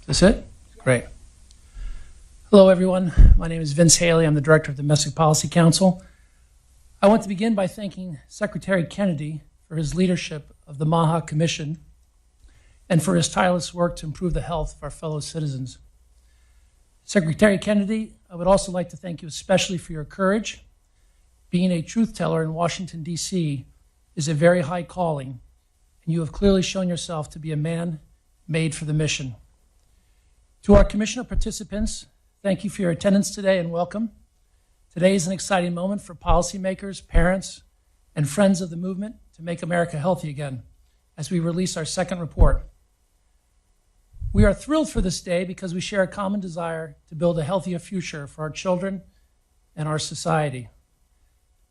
Is this it? Great. Hello, everyone. My name is Vince Haley. I'm the Director of the Domestic Policy Council. I want to begin by thanking Secretary Kennedy for his leadership of the MAHA Commission and for his tireless work to improve the health of our fellow citizens. Secretary Kennedy, I would also like to thank you especially for your courage. Being a truth teller in Washington, D.C. is a very high calling, and you have clearly shown yourself to be a man made for the mission. To our commission of participants, thank you for your attendance today and welcome. Today is an exciting moment for policymakers, parents, and friends of the movement to make America healthy again as we release our second report. We are thrilled for this day because we share a common desire to build a healthier future for our children and our society.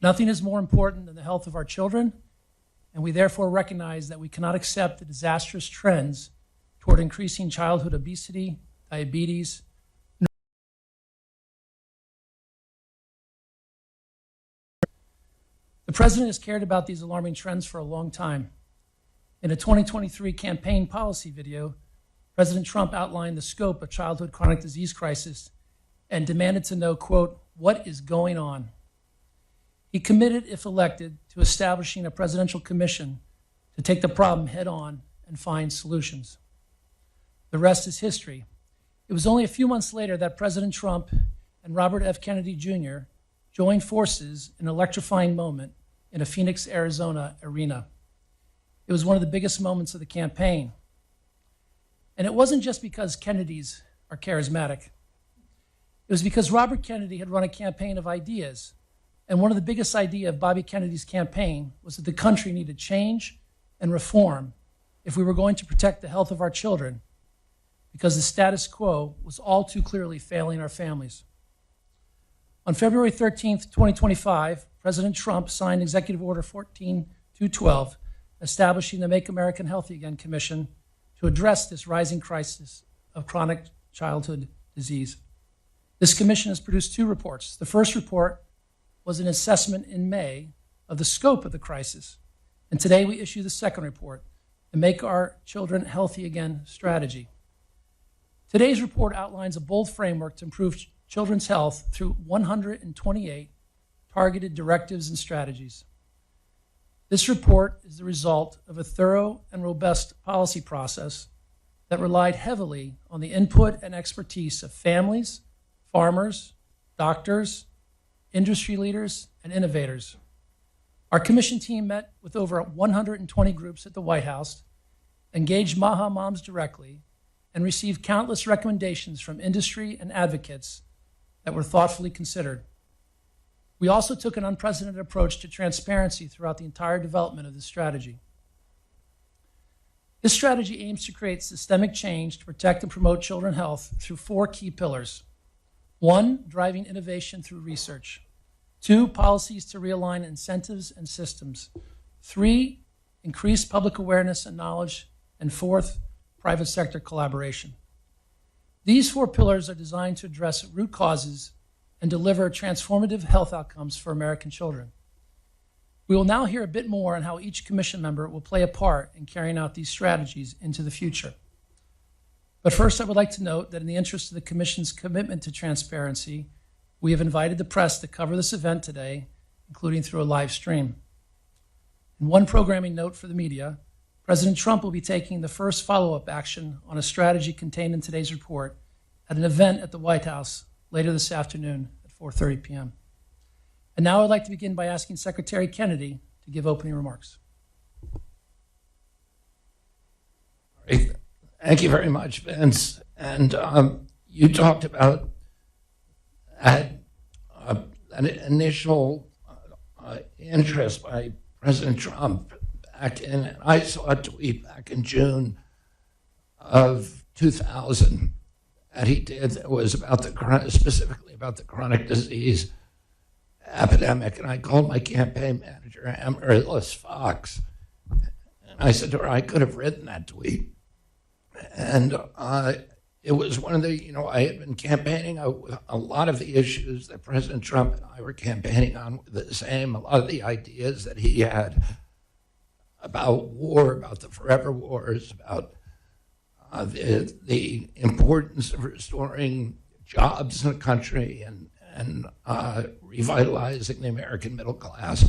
Nothing is more important than the health of our children, and we therefore recognize that we cannot accept the disastrous trends toward increasing childhood obesity, diabetes. The president has cared about these alarming trends for a long time. In a 2023 campaign policy video, President Trump outlined the scope of childhood chronic disease crisis and demanded to know, quote, "What is going on?" He committed, if elected, to establishing a presidential commission to take the problem head on and find solutions. The rest is history. It was only a few months later that President Trump and Robert F. Kennedy Jr. joined forces in an electrifying moment in a Phoenix, Arizona arena. It was one of the biggest moments of the campaign. And it wasn't just because Kennedys are charismatic. It was because Robert Kennedy had run a campaign of ideas. And one of the biggest ideas of Bobby Kennedy's campaign was that the country needed change and reform if we were going to protect the health of our children, because the status quo was all too clearly failing our families. On February 13th, 2025, President Trump signed Executive Order 14212, establishing the Make America Healthy Again Commission to address this rising crisis of chronic childhood disease. This commission has produced two reports. The first report was an assessment in May of the scope of the crisis, and today we issue the second report, the Make Our Children Healthy Again strategy. Today's report outlines a bold framework to improve children's health through 128 targeted directives and strategies. This report is the result of a thorough and robust policy process that relied heavily on the input and expertise of families, farmers, doctors, industry leaders, and innovators. Our commission team met with over 120 groups at the White House, engaged MAHA moms directly, and received countless recommendations from industry and advocates that were thoughtfully considered. We also took an unprecedented approach to transparency throughout the entire development of this strategy. This strategy aims to create systemic change to protect and promote children's health through four key pillars. 1, driving innovation through research. 2, policies to realign incentives and systems. 3, increase public awareness and knowledge. And 4th, private sector collaboration. These four pillars are designed to address root causes and deliver transformative health outcomes for American children. We will now hear a bit more on how each commission member will play a part in carrying out these strategies into the future. But first, I would like to note that in the interest of the Commission's commitment to transparency, we have invited the press to cover this event today, including through a live stream. In one programming note for the media, President Trump will be taking the first follow-up action on a strategy contained in today's report at an event at the White House later this afternoon at 4:30 p.m. And now I'd like to begin by asking Secretary Kennedy to give opening remarks. Thank you very much, Vince. And you talked about an initial interest by President Trump back in, and I saw a tweet back in June of 2000 that he did that was about specifically about the chronic disease epidemic. And I called my campaign manager, Amaryllis Fox, and I said to her, I could have written that tweet. And it was one of the, I had been campaigning a lot of the issues that President Trump and I were campaigning on were the same. A lot of the ideas that he had about war, about the forever wars, about the importance of restoring jobs in the country and revitalizing the American middle class.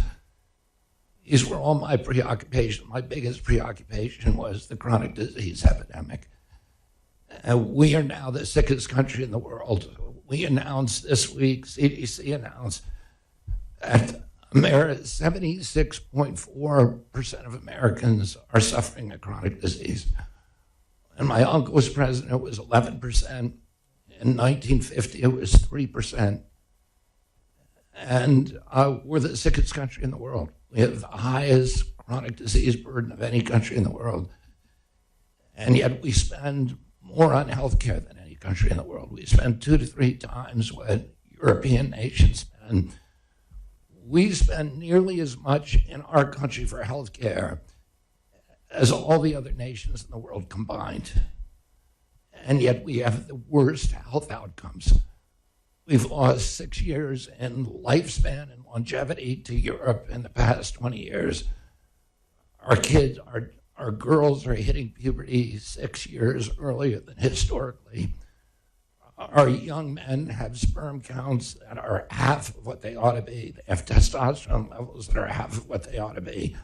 These were all my preoccupations. My biggest preoccupation was the chronic disease epidemic. We are now the sickest country in the world. We announced this week, CDC announced, that 76.4% of Americans are suffering a chronic disease. And my uncle was president, it was 11%. In 1950, it was 3%. And we're the sickest country in the world. We have the highest chronic disease burden of any country in the world. And yet we spend more on healthcare than any country in the world. We spend 2 to 3 times what European nations spend. We spend nearly as much in our country for healthcare as all the other nations in the world combined. And yet we have the worst health outcomes. We've lost 6 years in lifespan and longevity to Europe in the past 20 years. Our kids, our girls are hitting puberty 6 years earlier than historically. Our young men have sperm counts that are half of what they ought to be. They have testosterone levels that are half of what they ought to be.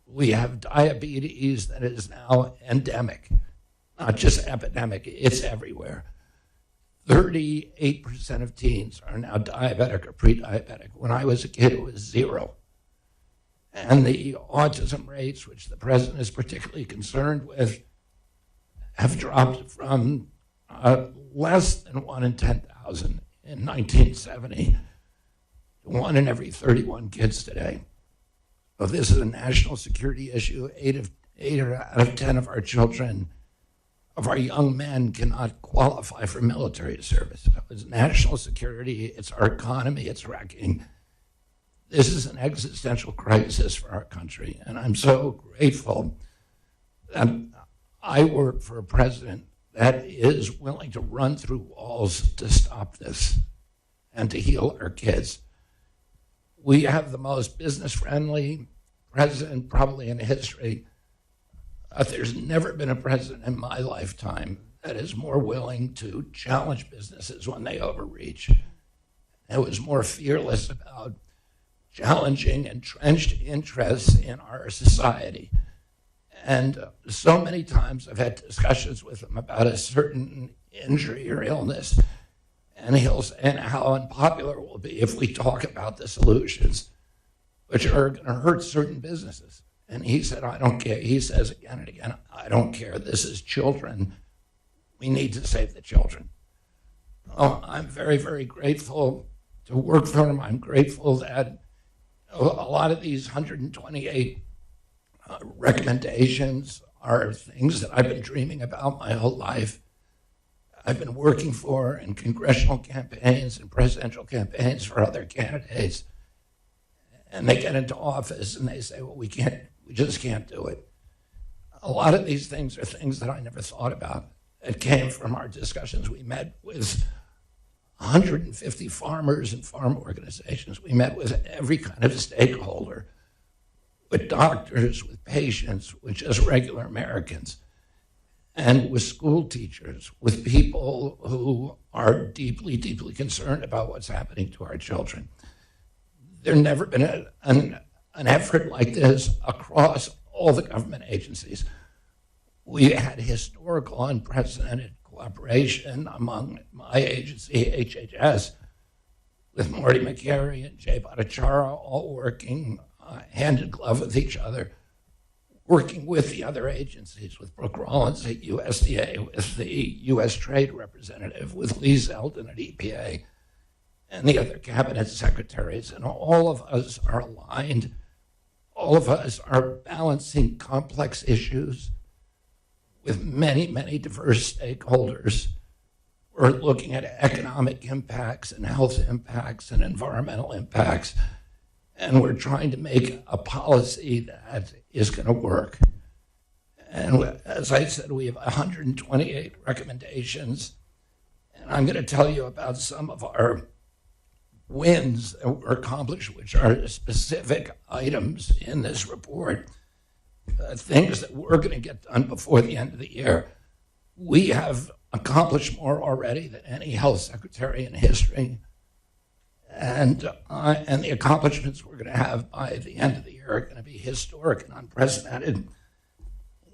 We have diabetes that is now endemic, not just epidemic, it's everywhere. 38% of teens are now diabetic or pre-diabetic. When I was a kid, it was 0. And the autism rates, which the president is particularly concerned with, have dropped from less than 1 in 10,000 in 1970 to 1 in every 31 kids today. So this is a national security issue. 8 out of 10 of our children, of our young men, cannot qualify for military service. It's national security, it's our economy, it's wrecking. This is an existential crisis for our country, and I'm so grateful that I work for a president that is willing to run through walls to stop this and to heal our kids. We have the most business-friendly president probably in history. There's never been a president in my lifetime that is more willing to challenge businesses when they overreach. It was more fearless about challenging entrenched interests in our society. And so many times I've had discussions with him about a certain injury or illness, and he'll say how unpopular it will be if we talk about the solutions, which are going to hurt certain businesses. And he said, I don't care. He says again and again, I don't care. This is children. We need to save the children. Oh, I'm very, very grateful to work for him. I'm grateful that a lot of these 128 recommendations are things that I've been dreaming about my whole life. I've been working for in congressional campaigns and presidential campaigns for other candidates. And they get into office and they say, well, we just can't do it. A lot of these things are things that I never thought about. It came from our discussions. We met with 150 farmers and farm organizations. We met with every kind of stakeholder, with doctors, with patients, with just regular Americans, and with school teachers, with people who are deeply, deeply concerned about what's happening to our children. There's never been an effort like this across all the government agencies. We had historical, unprecedented cooperation among my agency, HHS, with Marty McCary and Jay Bhattacharya, all working hand in glove with each other, working with the other agencies, with Brooke Rollins at USDA, with the U.S. Trade Representative, with Lee Zeldin at EPA, and the other cabinet secretaries. And all of us are aligned. All of us are balancing complex issues with many, many diverse stakeholders. We're looking at economic impacts and health impacts and environmental impacts. And we're trying to make a policy that is going to work. And as I said, we have 128 recommendations. And I'm going to tell you about some of our wins that were accomplished, which are specific items in this report, things that we're going to get done before the end of the year. We have accomplished more already than any health secretary in history. And the accomplishments we're going to have by the end of the year are going to be historic and unprecedented,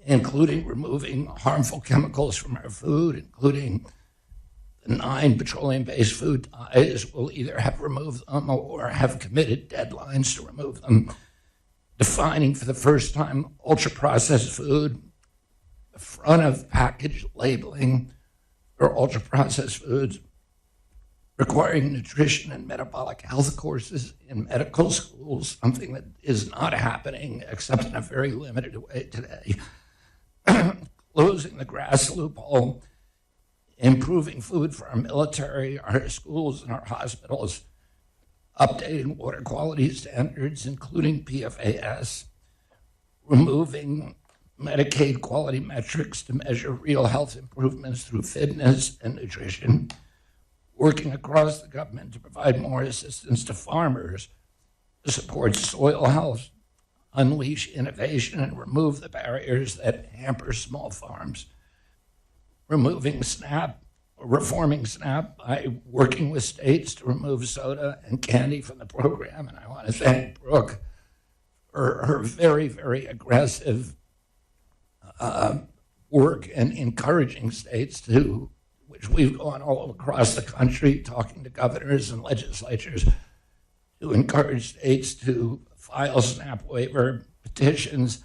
including removing harmful chemicals from our food, including the 9 petroleum-based food dyes. We'll either have removed them or have committed deadlines to remove them, defining for the first time ultra-processed food, the front of package labeling for ultra-processed foods, requiring nutrition and metabolic health courses in medical schools, something that is not happening except in a very limited way today, closing the grass loophole, improving food for our military, our schools, and our hospitals, updating water quality standards, including PFAS, removing Medicaid quality metrics to measure real health improvements through fitness and nutrition, working across the government to provide more assistance to farmers to support soil health, unleash innovation, and remove the barriers that hamper small farms, reforming SNAP by working with states to remove soda and candy from the program. And I want to thank Brooke for her very, very aggressive work and encouraging states to, which we've gone all across the country talking to governors and legislatures, to encourage states to file SNAP waiver petitions,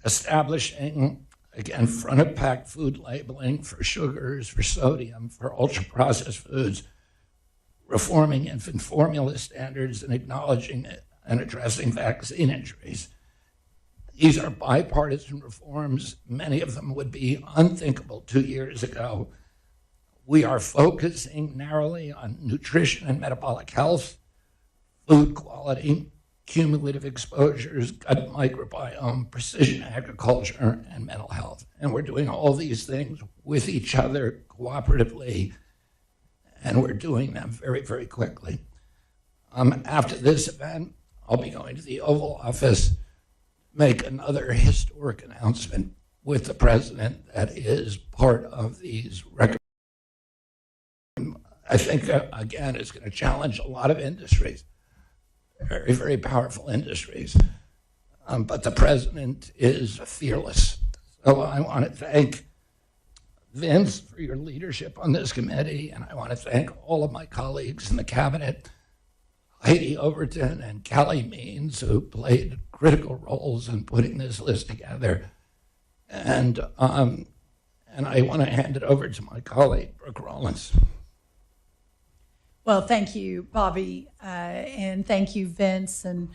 establishing, again, front-of-pack food labeling for sugars, for sodium, for ultra-processed foods, reforming infant formula standards, and acknowledging and addressing vaccine injuries. These are bipartisan reforms. Many of them would be unthinkable 2 years ago. We are focusing narrowly on nutrition and metabolic health, food quality, cumulative exposures, gut microbiome, precision agriculture, and mental health. And we're doing all these things with each other cooperatively, and we're doing them very, very quickly. After this event, I'll be going to the Oval Office, make another historic announcement with the president that is part of these records. I think, again, it's going to challenge a lot of industries, very, very powerful industries. But the president is fearless. So I want to thank Vince for your leadership on this committee, and I want to thank all of my colleagues in the cabinet, Heidi Overton and Callie Means, who played critical roles in putting this list together. And I want to hand it over to my colleague, Brooke Rollins. Well, thank you, Bobby, and thank you, Vince, and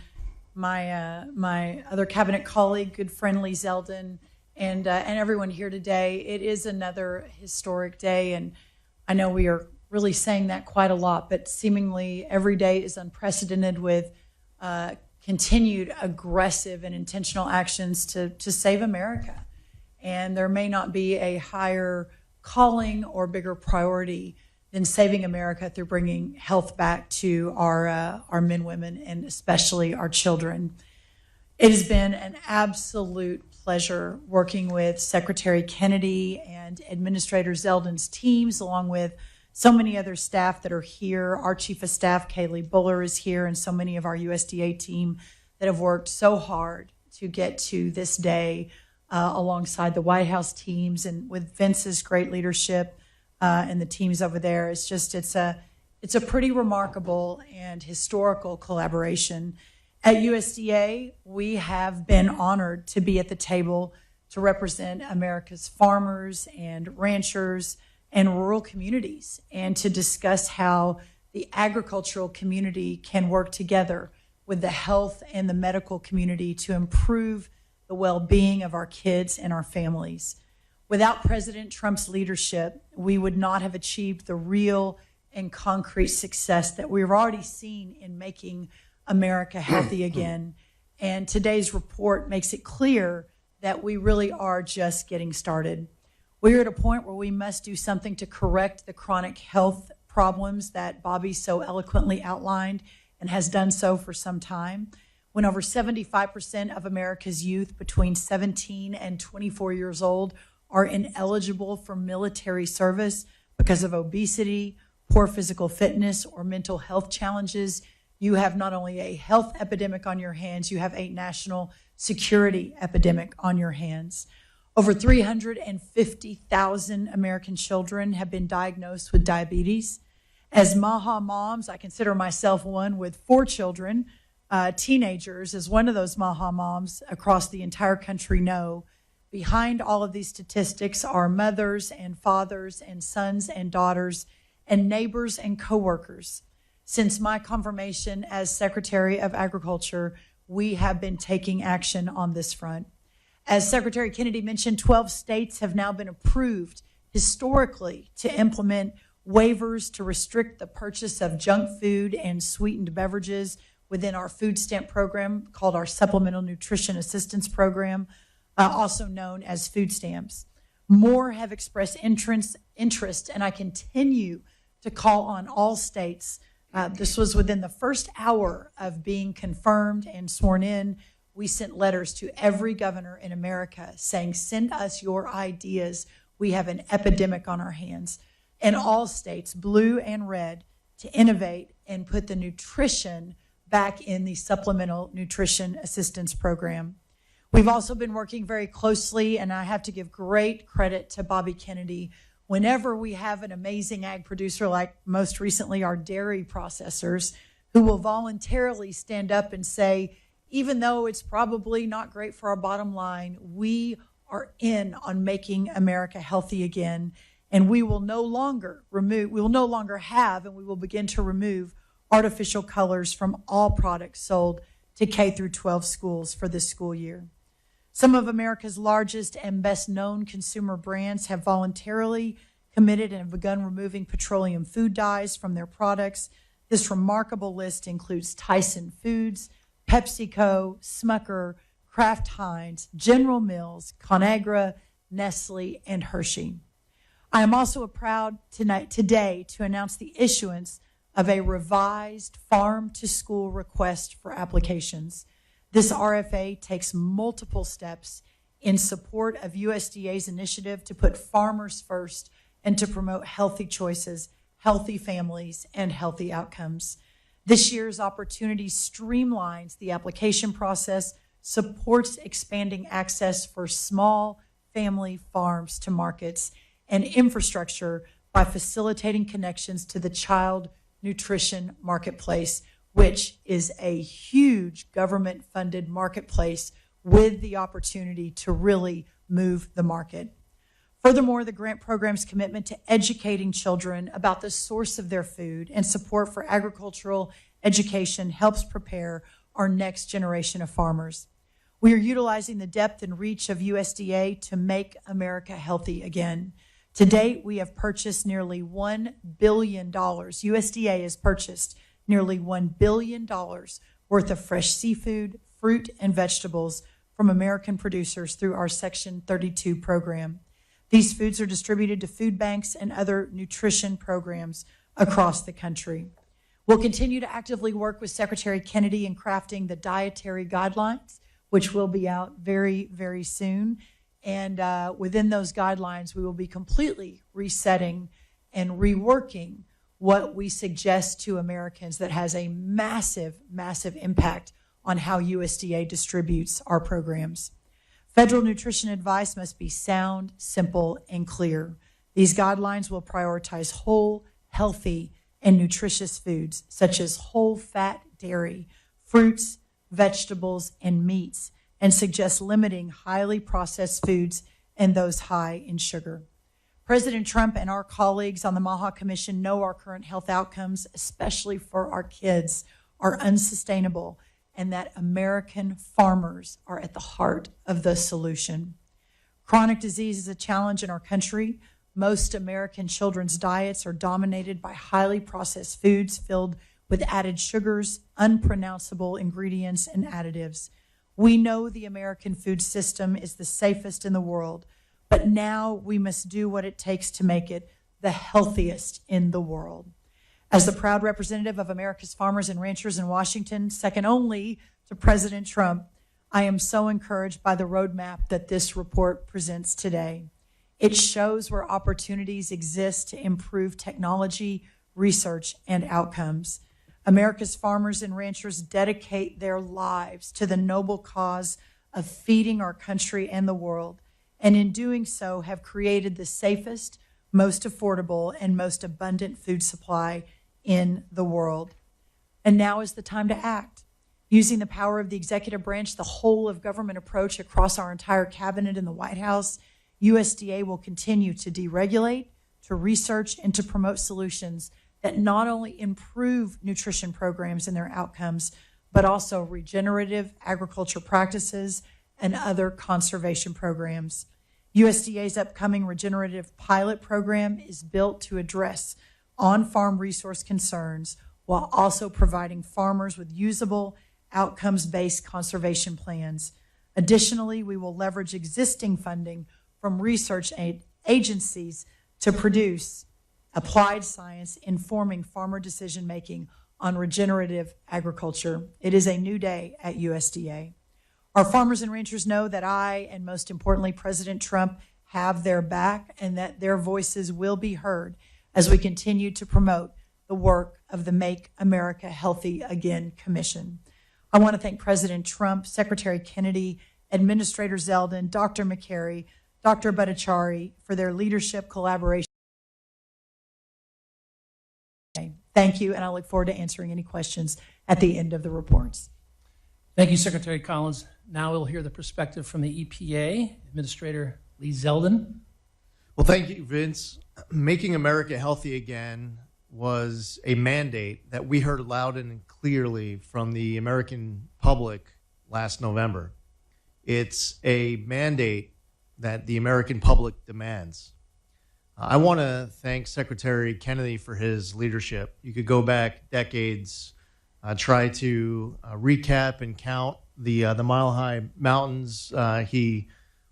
my other cabinet colleague, good friend Lee Zeldin, and everyone here today. It is another historic day, and I know we are really saying that quite a lot, but seemingly every day is unprecedented with continued aggressive and intentional actions to save America. And there may not be a higher calling or bigger priority than saving America through bringing health back to our men, women, and especially our children. It has been an absolute pleasure working with Secretary Kennedy and Administrator Zeldin's teams, along with so many other staff that are here. Our Chief of Staff, Kaylee Buller, is here, and so many of our USDA team that have worked so hard to get to this day alongside the White House teams and with Vince's great leadership and the teams over there. It's a pretty remarkable and historical collaboration. At USDA, we have been honored to be at the table to represent America's farmers and ranchers and rural communities, and to discuss how the agricultural community can work together with the health and the medical community to improve the well-being of our kids and our families. Without President Trump's leadership, we would not have achieved the real and concrete success that we've already seen in making America healthy again. And today's report makes it clear that we really are just getting started. We're at a point where we must do something to correct the chronic health problems that Bobby so eloquently outlined and has done so for some time. When over 75% of America's youth between 17 and 24 years old are ineligible for military service because of obesity, poor physical fitness, or mental health challenges, you have not only a health epidemic on your hands, you have a national security epidemic on your hands. Over 350,000 American children have been diagnosed with diabetes. As MAHA moms, I consider myself one with 4 children, teenagers, as one of those MAHA moms across the entire country know. Behind all of these statistics are mothers and fathers and sons and daughters and neighbors and coworkers. Since my confirmation as Secretary of Agriculture, we have been taking action on this front. As Secretary Kennedy mentioned, 12 states have now been approved historically to implement waivers to restrict the purchase of junk food and sweetened beverages within our food stamp program called our Supplemental Nutrition Assistance Program, also known as food stamps. More have expressed interest, and I continue to call on all states. This was within the first hour of being confirmed and sworn in. We sent letters to every governor in America saying, send us your ideas. We have an epidemic on our hands. And all states, blue and red, to innovate and put the nutrition back in the Supplemental Nutrition Assistance Program. We've also been working very closely, and I have to give great credit to Bobby Kennedy. Whenever we have an amazing ag producer, like most recently our dairy processors, who will voluntarily stand up and say, even though it's probably not great for our bottom line, we are in on making America healthy again. And we will no longer have, and we will begin to remove artificial colors from all products sold to K through 12 schools for this school year. Some of America's largest and best known consumer brands have voluntarily committed and have begun removing petroleum food dyes from their products. This remarkable list includes Tyson Foods, PepsiCo, Smucker, Kraft Heinz, General Mills, Conagra, Nestle, and Hershey. I am also proud today to announce the issuance of a revised farm-to-school request for applications. This RFA takes multiple steps in support of USDA's initiative to put farmers first and to promote healthy choices, healthy families, and healthy outcomes. This year's opportunity streamlines the application process, supports expanding access for small family farms to markets, and infrastructure by facilitating connections to the child nutrition marketplace, which is a huge government-funded marketplace with the opportunity to really move the market. Furthermore, the grant program's commitment to educating children about the source of their food and support for agricultural education helps prepare our next generation of farmers. We are utilizing the depth and reach of USDA to make America healthy again. To date, we have purchased nearly $1 billion. USDA has purchased nearly $1 billion worth of fresh seafood, fruit, and vegetables from American producers through our Section 32 program. These foods are distributed to food banks and other nutrition programs across the country. We'll continue to actively work with Secretary Kennedy in crafting the dietary guidelines, which will be out very, very soon. And within those guidelines, we will be completely resetting and reworking what we suggest to Americans that has a massive, massive impact on how USDA distributes our programs. Federal nutrition advice must be sound, simple, and clear. These guidelines will prioritize whole, healthy, and nutritious foods, such as whole fat dairy, fruits, vegetables, and meats, and suggest limiting highly processed foods and those high in sugar. President Trump and our colleagues on the MAHA Commission know our current health outcomes, especially for our kids, are unsustainable, and that American farmers are at the heart of the solution. Chronic disease is a challenge in our country. Most American children's diets are dominated by highly processed foods filled with added sugars, unpronounceable ingredients, and additives. We know the American food system is the safest in the world, but now we must do what it takes to make it the healthiest in the world. As the proud representative of America's farmers and ranchers in Washington, second only to President Trump, I am so encouraged by the roadmap that this report presents today. It shows where opportunities exist to improve technology, research, and outcomes. America's farmers and ranchers dedicate their lives to the noble cause of feeding our country and the world, and in doing so have created the safest, most affordable, and most abundant food supply in the world. And now is the time to act. Using the power of the executive branch, the whole of government approach across our entire cabinet in the White House, USDA will continue to deregulate, to research, and to promote solutions that not only improve nutrition programs and their outcomes, but also regenerative agriculture practices and other conservation programs. USDA's upcoming regenerative pilot program is built to address on-farm resource concerns while also providing farmers with usable, outcomes-based conservation plans. Additionally, we will leverage existing funding from research agencies to produce applied science informing farmer decision-making on regenerative agriculture. It is a new day at USDA. Our farmers and ranchers know that I, and most importantly, President Trump, have their back and that their voices will be heard as we continue to promote the work of the Make America Healthy Again Commission. I want to thank President Trump, Secretary Kennedy, Administrator Zeldin, Dr. McCary, Dr. Bhattacharya for their leadership, collaboration. Thank you, and I look forward to answering any questions at the end of the reports. Thank you, Secretary Collins. Now we'll hear the perspective from the EPA, Administrator Lee Zeldin. Well, thank you, Vince. Making America Healthy Again was a mandate that we heard loud and clearly from the American public last November. It's a mandate that the American public demands. I want to thank Secretary Kennedy for his leadership. You could go back decades, try to recap and count the mile-high mountains he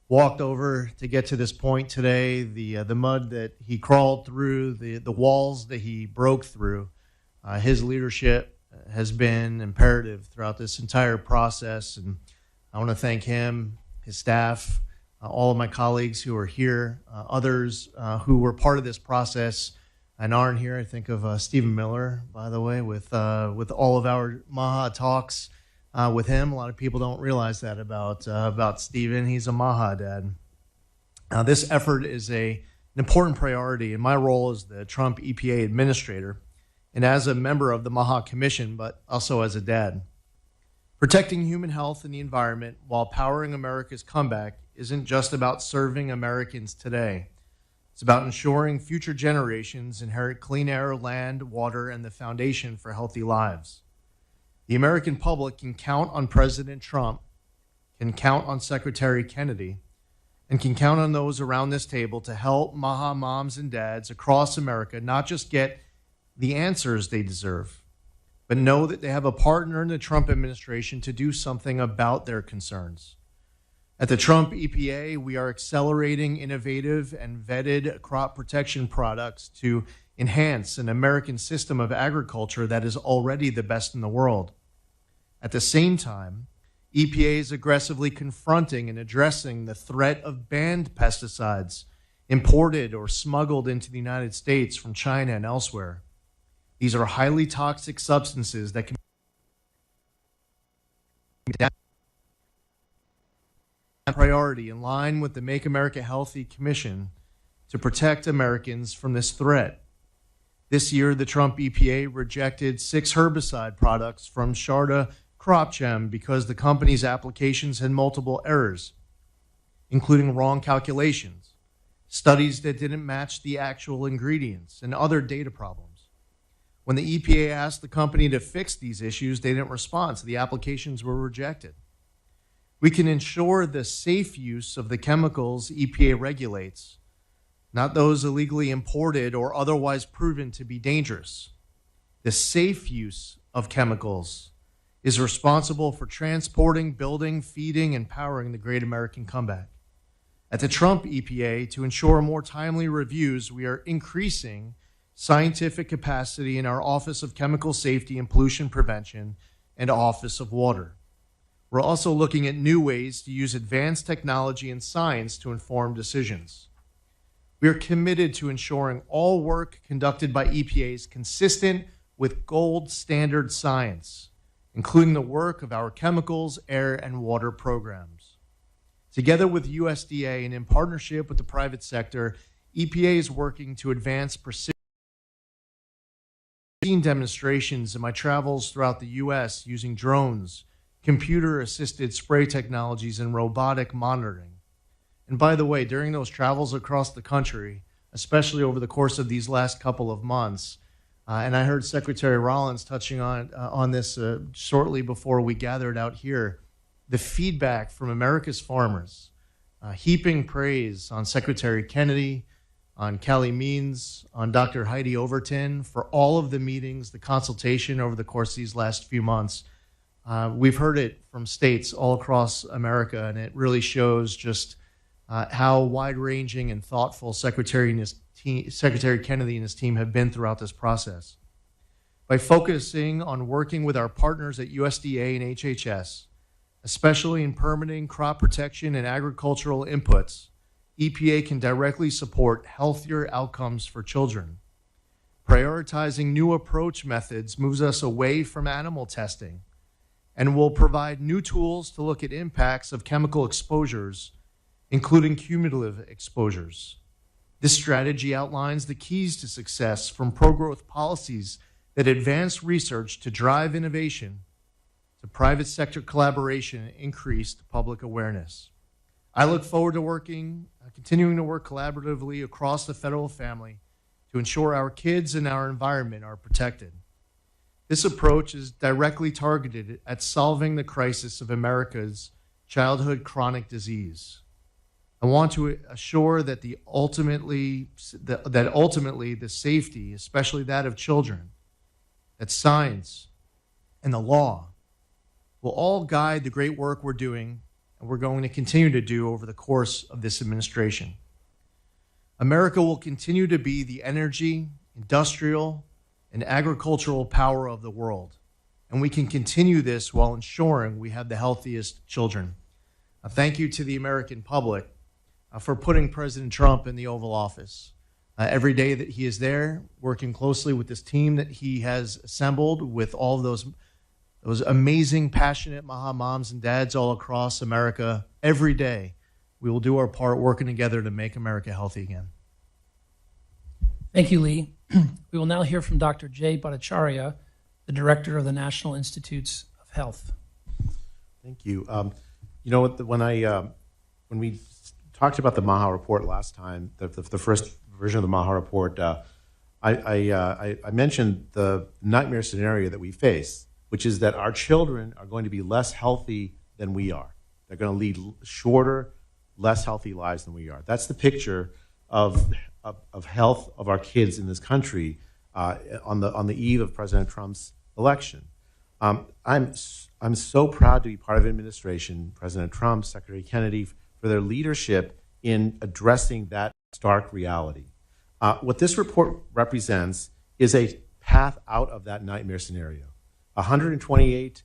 walked over to get to this point today, the mud that he crawled through, the walls that he broke through. His leadership has been imperative throughout this entire process, and I want to thank him, his staff, all of my colleagues who are here, others who were part of this process and aren't here. I think of Stephen Miller, by the way, with all of our MAHA talks with him. A lot of people don't realize that about Stephen. He's a MAHA dad. This effort is an important priority in my role as the Trump EPA administrator and as a member of the MAHA Commission, but also as a dad. Protecting human health and the environment while powering America's comeback isn't just about serving Americans today. It's about ensuring future generations inherit clean air, land, water, and the foundation for healthy lives. The American public can count on President Trump, can count on Secretary Kennedy, and can count on those around this table to help MAHA moms and dads across America not just get the answers they deserve, but know that they have a partner in the Trump administration to do something about their concerns. At the Trump EPA, we are accelerating innovative and vetted crop protection products to enhance an American system of agriculture that is already the best in the world. At the same time, EPA is aggressively confronting and addressing the threat of banned pesticides imported or smuggled into the United States from China and elsewhere. These are highly toxic substances that can be a priority in line with the Make America Healthy Commission to protect Americans from this threat. This year, the Trump EPA rejected 6 herbicide products from Sharda CropChem because the company's applications had multiple errors, including wrong calculations, studies that didn't match the actual ingredients, and other data problems. When the EPA asked the company to fix these issues, they didn't respond, so the applications were rejected. We can ensure the safe use of the chemicals EPA regulates, not those illegally imported or otherwise proven to be dangerous. The safe use of chemicals is responsible for transporting, building, feeding, and powering the great American comeback. At the Trump EPA, to ensure more timely reviews, we are increasing scientific capacity in our Office of Chemical Safety and Pollution Prevention and Office of Water. We're also looking at new ways to use advanced technology and science to inform decisions. We are committed to ensuring all work conducted by EPA is consistent with gold standard science, including the work of our chemicals, air, and water programs. Together with USDA and in partnership with the private sector, EPA is working to advance precision demonstrations in my travels throughout the U.S. using drones, computer-assisted spray technologies, and robotic monitoring. And by the way, during those travels across the country, especially over the course of these last couple of months, and I heard Secretary Rollins touching on this shortly before we gathered out here, the feedback from America's farmers, heaping praise on Secretary Kennedy, on Callie Means, on Dr. Heidi Overton for all of the meetings, the consultation over the course of these last few months. We've heard it from states all across America, and it really shows just how wide-ranging and thoughtful Secretary Kennedy and his team have been throughout this process. By focusing on working with our partners at USDA and HHS, especially in permitting, crop protection, and agricultural inputs, EPA can directly support healthier outcomes for children. Prioritizing new approach methods moves us away from animal testing and will provide new tools to look at impacts of chemical exposures, including cumulative exposures. This strategy outlines the keys to success, from pro-growth policies that advance research to drive innovation, to private sector collaboration and increased public awareness. I look forward to continuing to work collaboratively across the federal family to ensure our kids and our environment are protected. This approach is directly targeted at solving the crisis of America's childhood chronic disease. I want to assure that ultimately the safety, especially that of children, that science and the law will all guide the great work we're doing and we're going to continue to do over the course of this administration. America will continue to be the energy, industrial, and agricultural power of the world, and we can continue this while ensuring we have the healthiest children. Thank you to the American public for putting President Trump in the Oval Office. Every day that he is there, working closely with this team that he has assembled with all of those amazing, passionate Maha moms and dads all across America, every day we will do our part working together to make America healthy again. Thank you, Lee. We will now hear from Dr. Jay Bhattacharya, the Director of the National Institutes of Health. Thank you. You know, when we talked about the Maha report last time, the first version of the Maha report, I mentioned the nightmare scenario that we face, which is that our children are going to be less healthy than we are. They're going to lead shorter, less healthy lives than we are. That's the picture of health of our kids in this country on the eve of President Trump's election. I'm so proud to be part of an administration, President Trump, Secretary Kennedy, for their leadership in addressing that stark reality. What this report represents is a path out of that nightmare scenario. 128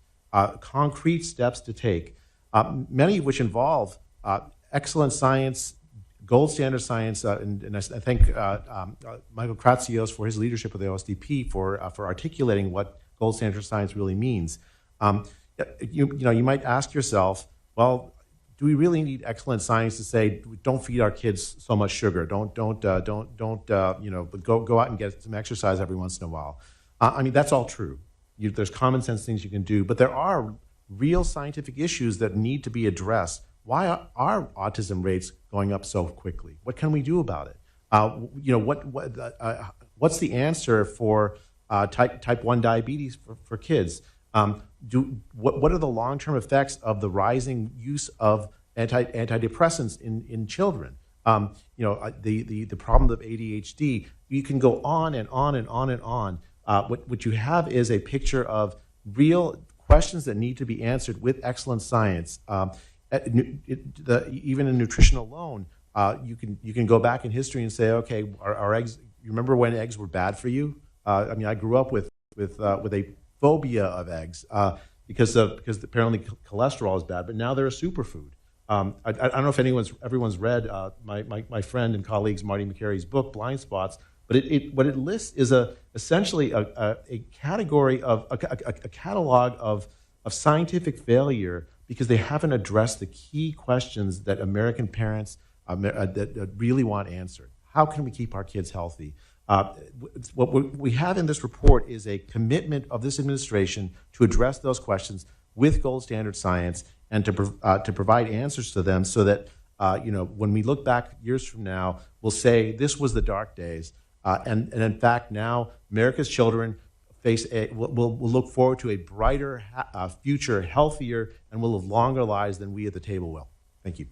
concrete steps to take, many of which involve excellent science, gold standard science, and I thank Michael Kratsios for his leadership of the OSDP for articulating what gold standard science really means. You might ask yourself, well, do we really need excellent science to say don't feed our kids so much sugar? Don't go out and get some exercise every once in a while. I mean, that's all true. There's common sense things you can do, but there are real scientific issues that need to be addressed. Why are autism rates going up so quickly? What can we do about it? What's the answer for type 1 diabetes for kids? What are the long-term effects of the rising use of antidepressants in children? The problem of ADHD. You can go on and on and on and on. What you have is a picture of real questions that need to be answered with excellent science. Even in nutrition alone, you can go back in history and say, okay, our eggs. You remember when eggs were bad for you? I grew up with a phobia of eggs because apparently cholesterol is bad, but now they're a superfood. I don't know if everyone's read my friend and colleagues Marty McCary's book, Blind Spots, but what it lists is essentially a category of a catalog of scientific failure because they haven't addressed the key questions that American parents that really want answered. How can we keep our kids healthy? What we have in this report is a commitment of this administration to address those questions with gold standard science and to provide answers to them so that when we look back years from now, we'll say this was the dark days. And in fact, now America's children will look forward to a brighter future, healthier, and will live longer lives than we at the table will. Thank you.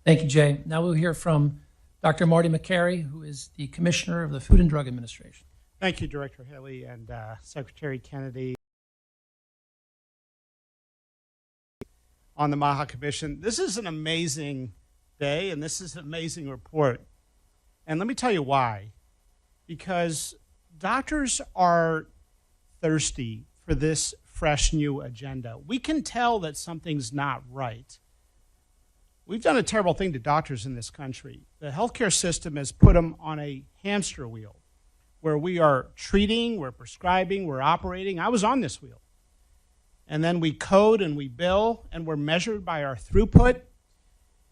Thank you, Jay. Now we'll hear from Dr. Marty McCary, who is the Commissioner of the Food and Drug Administration. Thank you, Director Haley and Secretary Kennedy. On the MAHA Commission, this is an amazing day, and this is an amazing report. And let me tell you why. Because doctors are thirsty for this fresh new agenda. We can tell that something's not right. We've done a terrible thing to doctors in this country. The healthcare system has put them on a hamster wheel where we are treating, we're prescribing, we're operating. I was on this wheel. And then we code and we bill and we're measured by our throughput.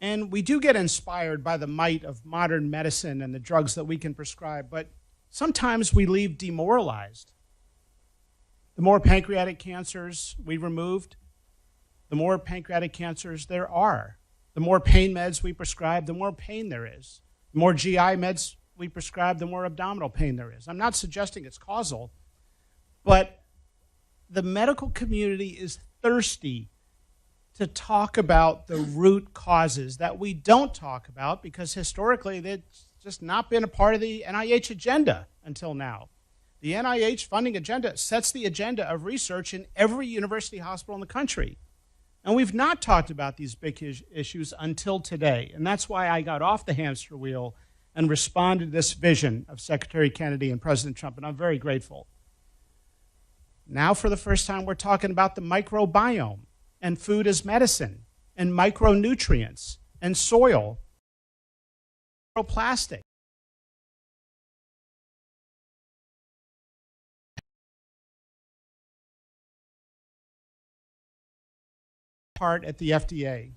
And we do get inspired by the might of modern medicine and the drugs that we can prescribe, but sometimes we leave demoralized. The more pancreatic cancers we removed, the more pancreatic cancers there are. The more pain meds we prescribe, the more pain there is. The more GI meds we prescribe, the more abdominal pain there is. I'm not suggesting it's causal, but the medical community is thirsty to talk about the root causes that we don't talk about because historically they've just not been a part of the NIH agenda until now. The NIH funding agenda sets the agenda of research in every university hospital in the country. And we've not talked about these big issues until today. And that's why I got off the hamster wheel and responded to this vision of Secretary Kennedy and President Trump, and I'm very grateful. Now, for the first time, we're talking about the microbiome and food as medicine and micronutrients and soil, microplastic. Part at the FDA.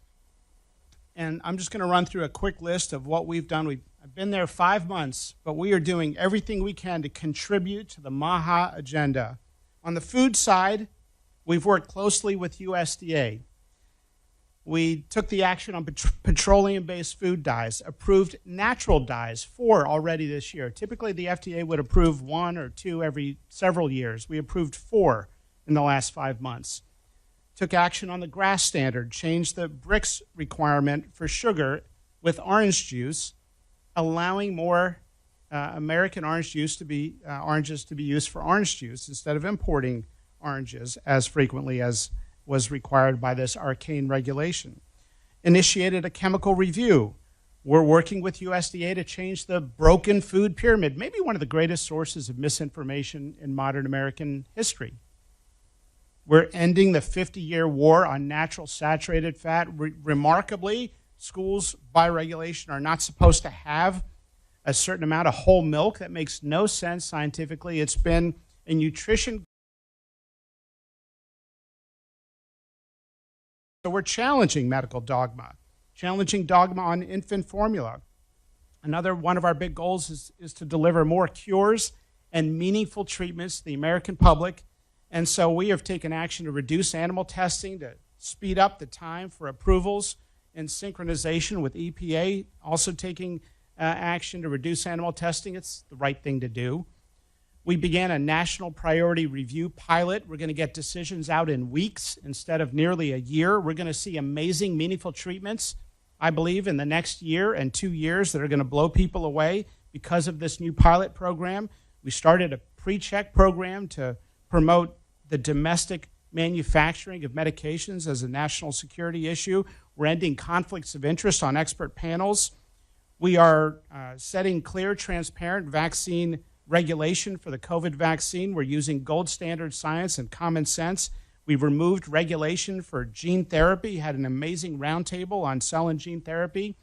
And I'm just going to run through a quick list of what we've done. I've been there 5 months, but we are doing everything we can to contribute to the MAHA agenda. On the food side, we've worked closely with USDA. We took the action on petroleum-based food dyes, approved natural dyes, 4 already this year. Typically, the FDA would approve 1 or 2 every several years. We approved 4 in the last 5 months. Took action on the GRAS standard, changed the BRICS requirement for sugar with orange juice, allowing more American oranges to be used for orange juice instead of importing oranges as frequently as was required by this arcane regulation. Initiated a chemical review. We're working with USDA to change the broken food pyramid, maybe one of the greatest sources of misinformation in modern American history. We're ending the 50-year war on natural saturated fat. Remarkably, schools, by regulation, are not supposed to have a certain amount of whole milk. That makes no sense scientifically. It's been a nutrition. So we're challenging medical dogma, challenging dogma on infant formula. Another one of our big goals is to deliver more cures and meaningful treatments to the American public. And so we have taken action to reduce animal testing, to speed up the time for approvals in synchronization with EPA, also taking action to reduce animal testing. It's the right thing to do. We began a national priority review pilot. We're going to get decisions out in weeks instead of nearly a year. We're going to see amazing, meaningful treatments, I believe, in the next year and 2 years that are going to blow people away because of this new pilot program. We started a pre-check program to promote the domestic manufacturing of medications as a national security issue. We're ending conflicts of interest on expert panels. We are setting clear, transparent vaccine regulation for the COVID vaccine. We're using gold standard science and common sense. We've removed regulation for gene therapy, had an amazing roundtable on cell and gene therapy.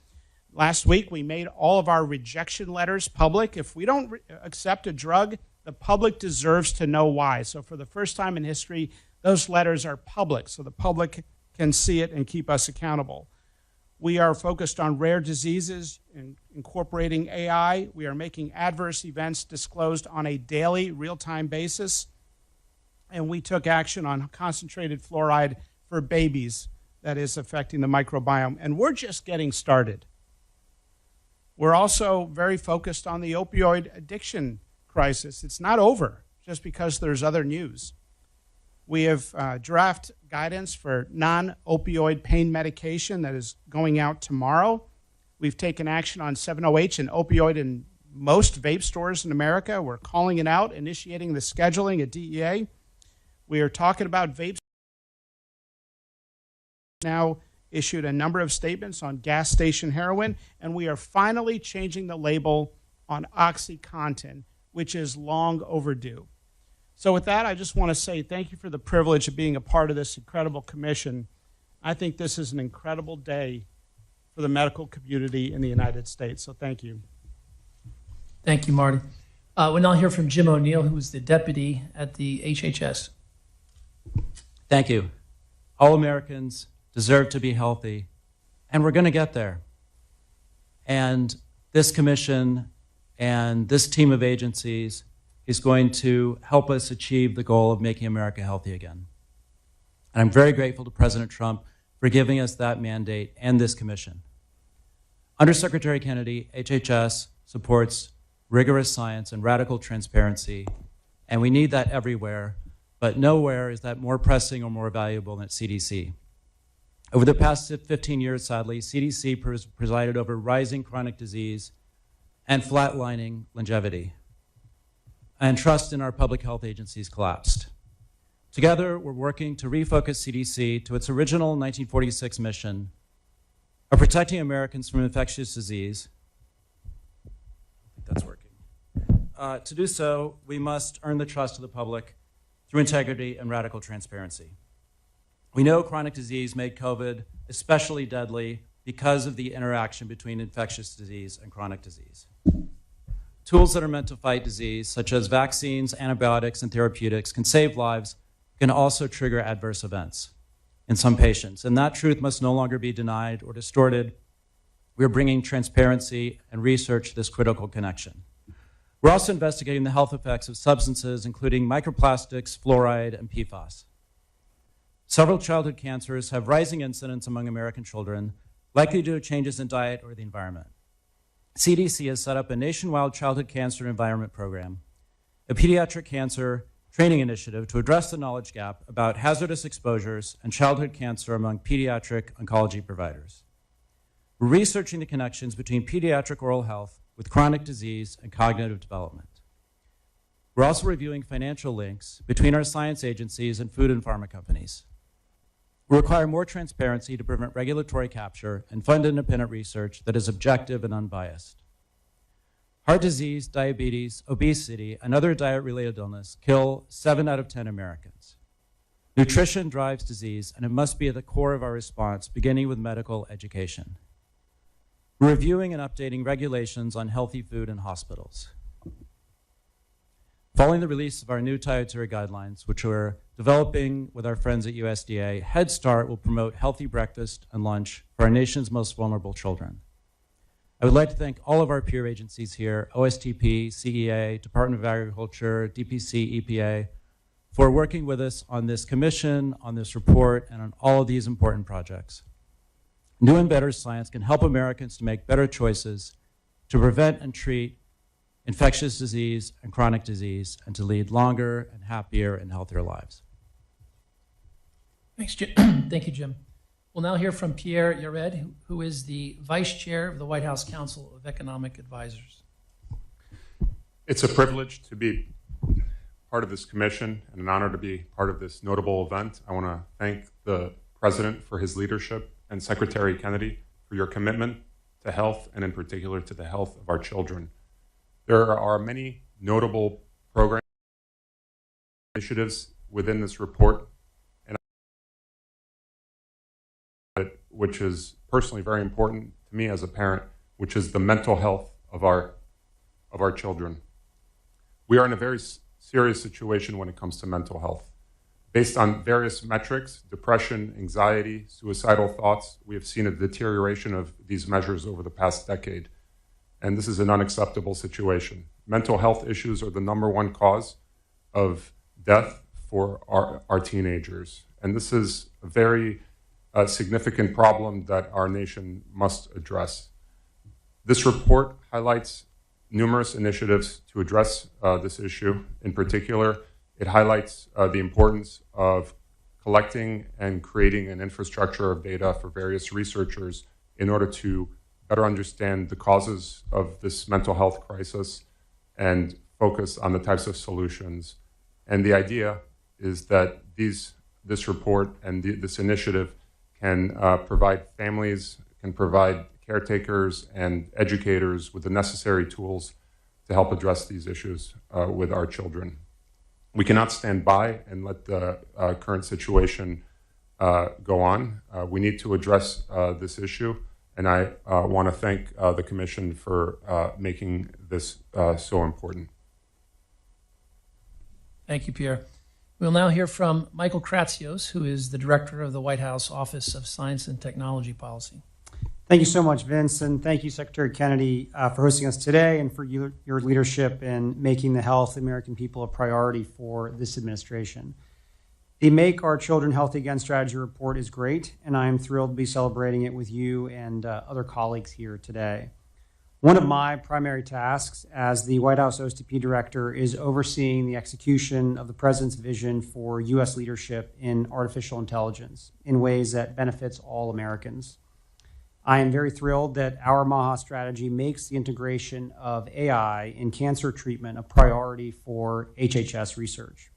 Last week, we made all of our rejection letters public. If we don't accept a drug, the public deserves to know why. So for the first time in history, those letters are public, so the public can see it and keep us accountable. We are focused on rare diseases and incorporating AI. We are making adverse events disclosed on a daily, real-time basis. And we took action on concentrated fluoride for babies that is affecting the microbiome. And we're just getting started. We're also very focused on the opioid addiction crisis. It's not over just because there's other news. We have draft guidance for non-opioid pain medication that is going out tomorrow. We've taken action on 7-OH and opioid in most vape stores in America. We're calling it out, initiating the scheduling at DEA. We are talking about vapes. Now issued a number of statements on gas station heroin, and we are finally changing the label on OxyContin, which is long overdue. So with that, I just want to say thank you for the privilege of being a part of this incredible commission. I think this is an incredible day for the medical community in the United States, so thank you. Thank you, Marty. We'll now hear from Jim O'Neill, who is the deputy at the HHS. Thank you. All Americans deserve to be healthy, and we're going to get there. And this commission and this team of agencies is going to help us achieve the goal of making America healthy again. And I'm very grateful to President Trump for giving us that mandate and this commission. Under Secretary Kennedy, HHS supports rigorous science and radical transparency, and we need that everywhere, but nowhere is that more pressing or more valuable than at CDC. Over the past 15 years, sadly, CDC presided over rising chronic disease and flatlining longevity. And trust in our public health agencies collapsed. Together, we're working to refocus CDC to its original 1946 mission of protecting Americans from infectious disease. I think that's working. To do so, we must earn the trust of the public through integrity and radical transparency. We know chronic disease made COVID especially deadly because of the interaction between infectious disease and chronic disease. Tools that are meant to fight disease, such as vaccines, antibiotics, and therapeutics, can save lives, can also trigger adverse events in some patients. And that truth must no longer be denied or distorted. We're bringing transparency and research to this critical connection. We're also investigating the health effects of substances, including microplastics, fluoride, and PFAS. Several childhood cancers have rising incidence among American children, likely due to changes in diet or the environment. CDC has set up a nationwide childhood cancer environment program, a pediatric cancer training initiative to address the knowledge gap about hazardous exposures and childhood cancer among pediatric oncology providers. We're researching the connections between pediatric oral health with chronic disease and cognitive development. We're also reviewing financial links between our science agencies and food and pharma companies. We require more transparency to prevent regulatory capture and fund independent research that is objective and unbiased. Heart disease, diabetes, obesity, and other diet-related illness kill 7 out of 10 Americans. Nutrition drives disease, and it must be at the core of our response, beginning with medical education. We're reviewing and updating regulations on healthy food in hospitals. Following the release of our new dietary guidelines, which we're developing with our friends at USDA, Head Start will promote healthy breakfast and lunch for our nation's most vulnerable children. I would like to thank all of our peer agencies here, OSTP, CEA, Department of Agriculture, DPC, EPA, for working with us on this commission, on this report, and on all of these important projects. New and better science can help Americans to make better choices, to prevent and treat infectious disease and chronic disease, and to lead longer and happier and healthier lives. Thanks, Jim. Thank you, Jim. We'll now hear from Pierre Yared, who is the Vice Chair of the White House Council of Economic Advisors. It's a privilege to be part of this commission and an honor to be part of this notable event. I want to thank the President for his leadership and Secretary Kennedy for your commitment to health, and in particular to the health of our children. There are many notable program initiatives within this report, and which is personally very important to me as a parent, which is the mental health of our children. We are in a very serious situation when it comes to mental health. Based on various metrics, depression, anxiety, suicidal thoughts, we have seen a deterioration of these measures over the past decade. And this is an unacceptable situation. Mental health issues are the #1 cause of death for our teenagers. And this is a very significant problem that our nation must address. This report highlights numerous initiatives to address this issue. In particular, it highlights the importance of collecting and creating an infrastructure of data for various researchers in order to better understand the causes of this mental health crisis and focus on the types of solutions. And the idea is that this report and this initiative can provide families, can provide caretakers and educators with the necessary tools to help address these issues with our children. We cannot stand by and let the current situation go on. We need to address this issue, and I want to thank the Commission for making this so important. Thank you, Pierre. We'll now hear from Michael Kratsios, who is the Director of the White House Office of Science and Technology Policy. Thank you so much, Vince, and thank you, Secretary Kennedy, for hosting us today and for your leadership in making the health of the American people a priority for this administration. The Make Our Children Healthy Again strategy report is great, and I am thrilled to be celebrating it with you and other colleagues here today. One of my primary tasks as the White House OSTP Director is overseeing the execution of the President's vision for U.S. leadership in artificial intelligence in ways that benefits all Americans. I am very thrilled that our MAHA strategy makes the integration of AI in cancer treatment a priority for HHS research.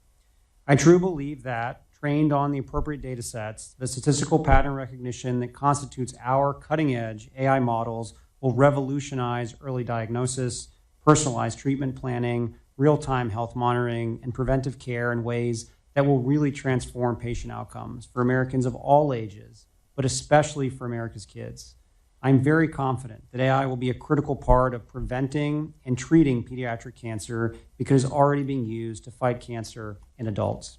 I truly believe that, trained on the appropriate data sets, the statistical pattern recognition that constitutes our cutting-edge AI models will revolutionize early diagnosis, personalized treatment planning, real-time health monitoring, and preventive care in ways that will really transform patient outcomes for Americans of all ages, but especially for America's kids. I'm very confident that AI will be a critical part of preventing and treating pediatric cancer because it's already being used to fight cancer in adults.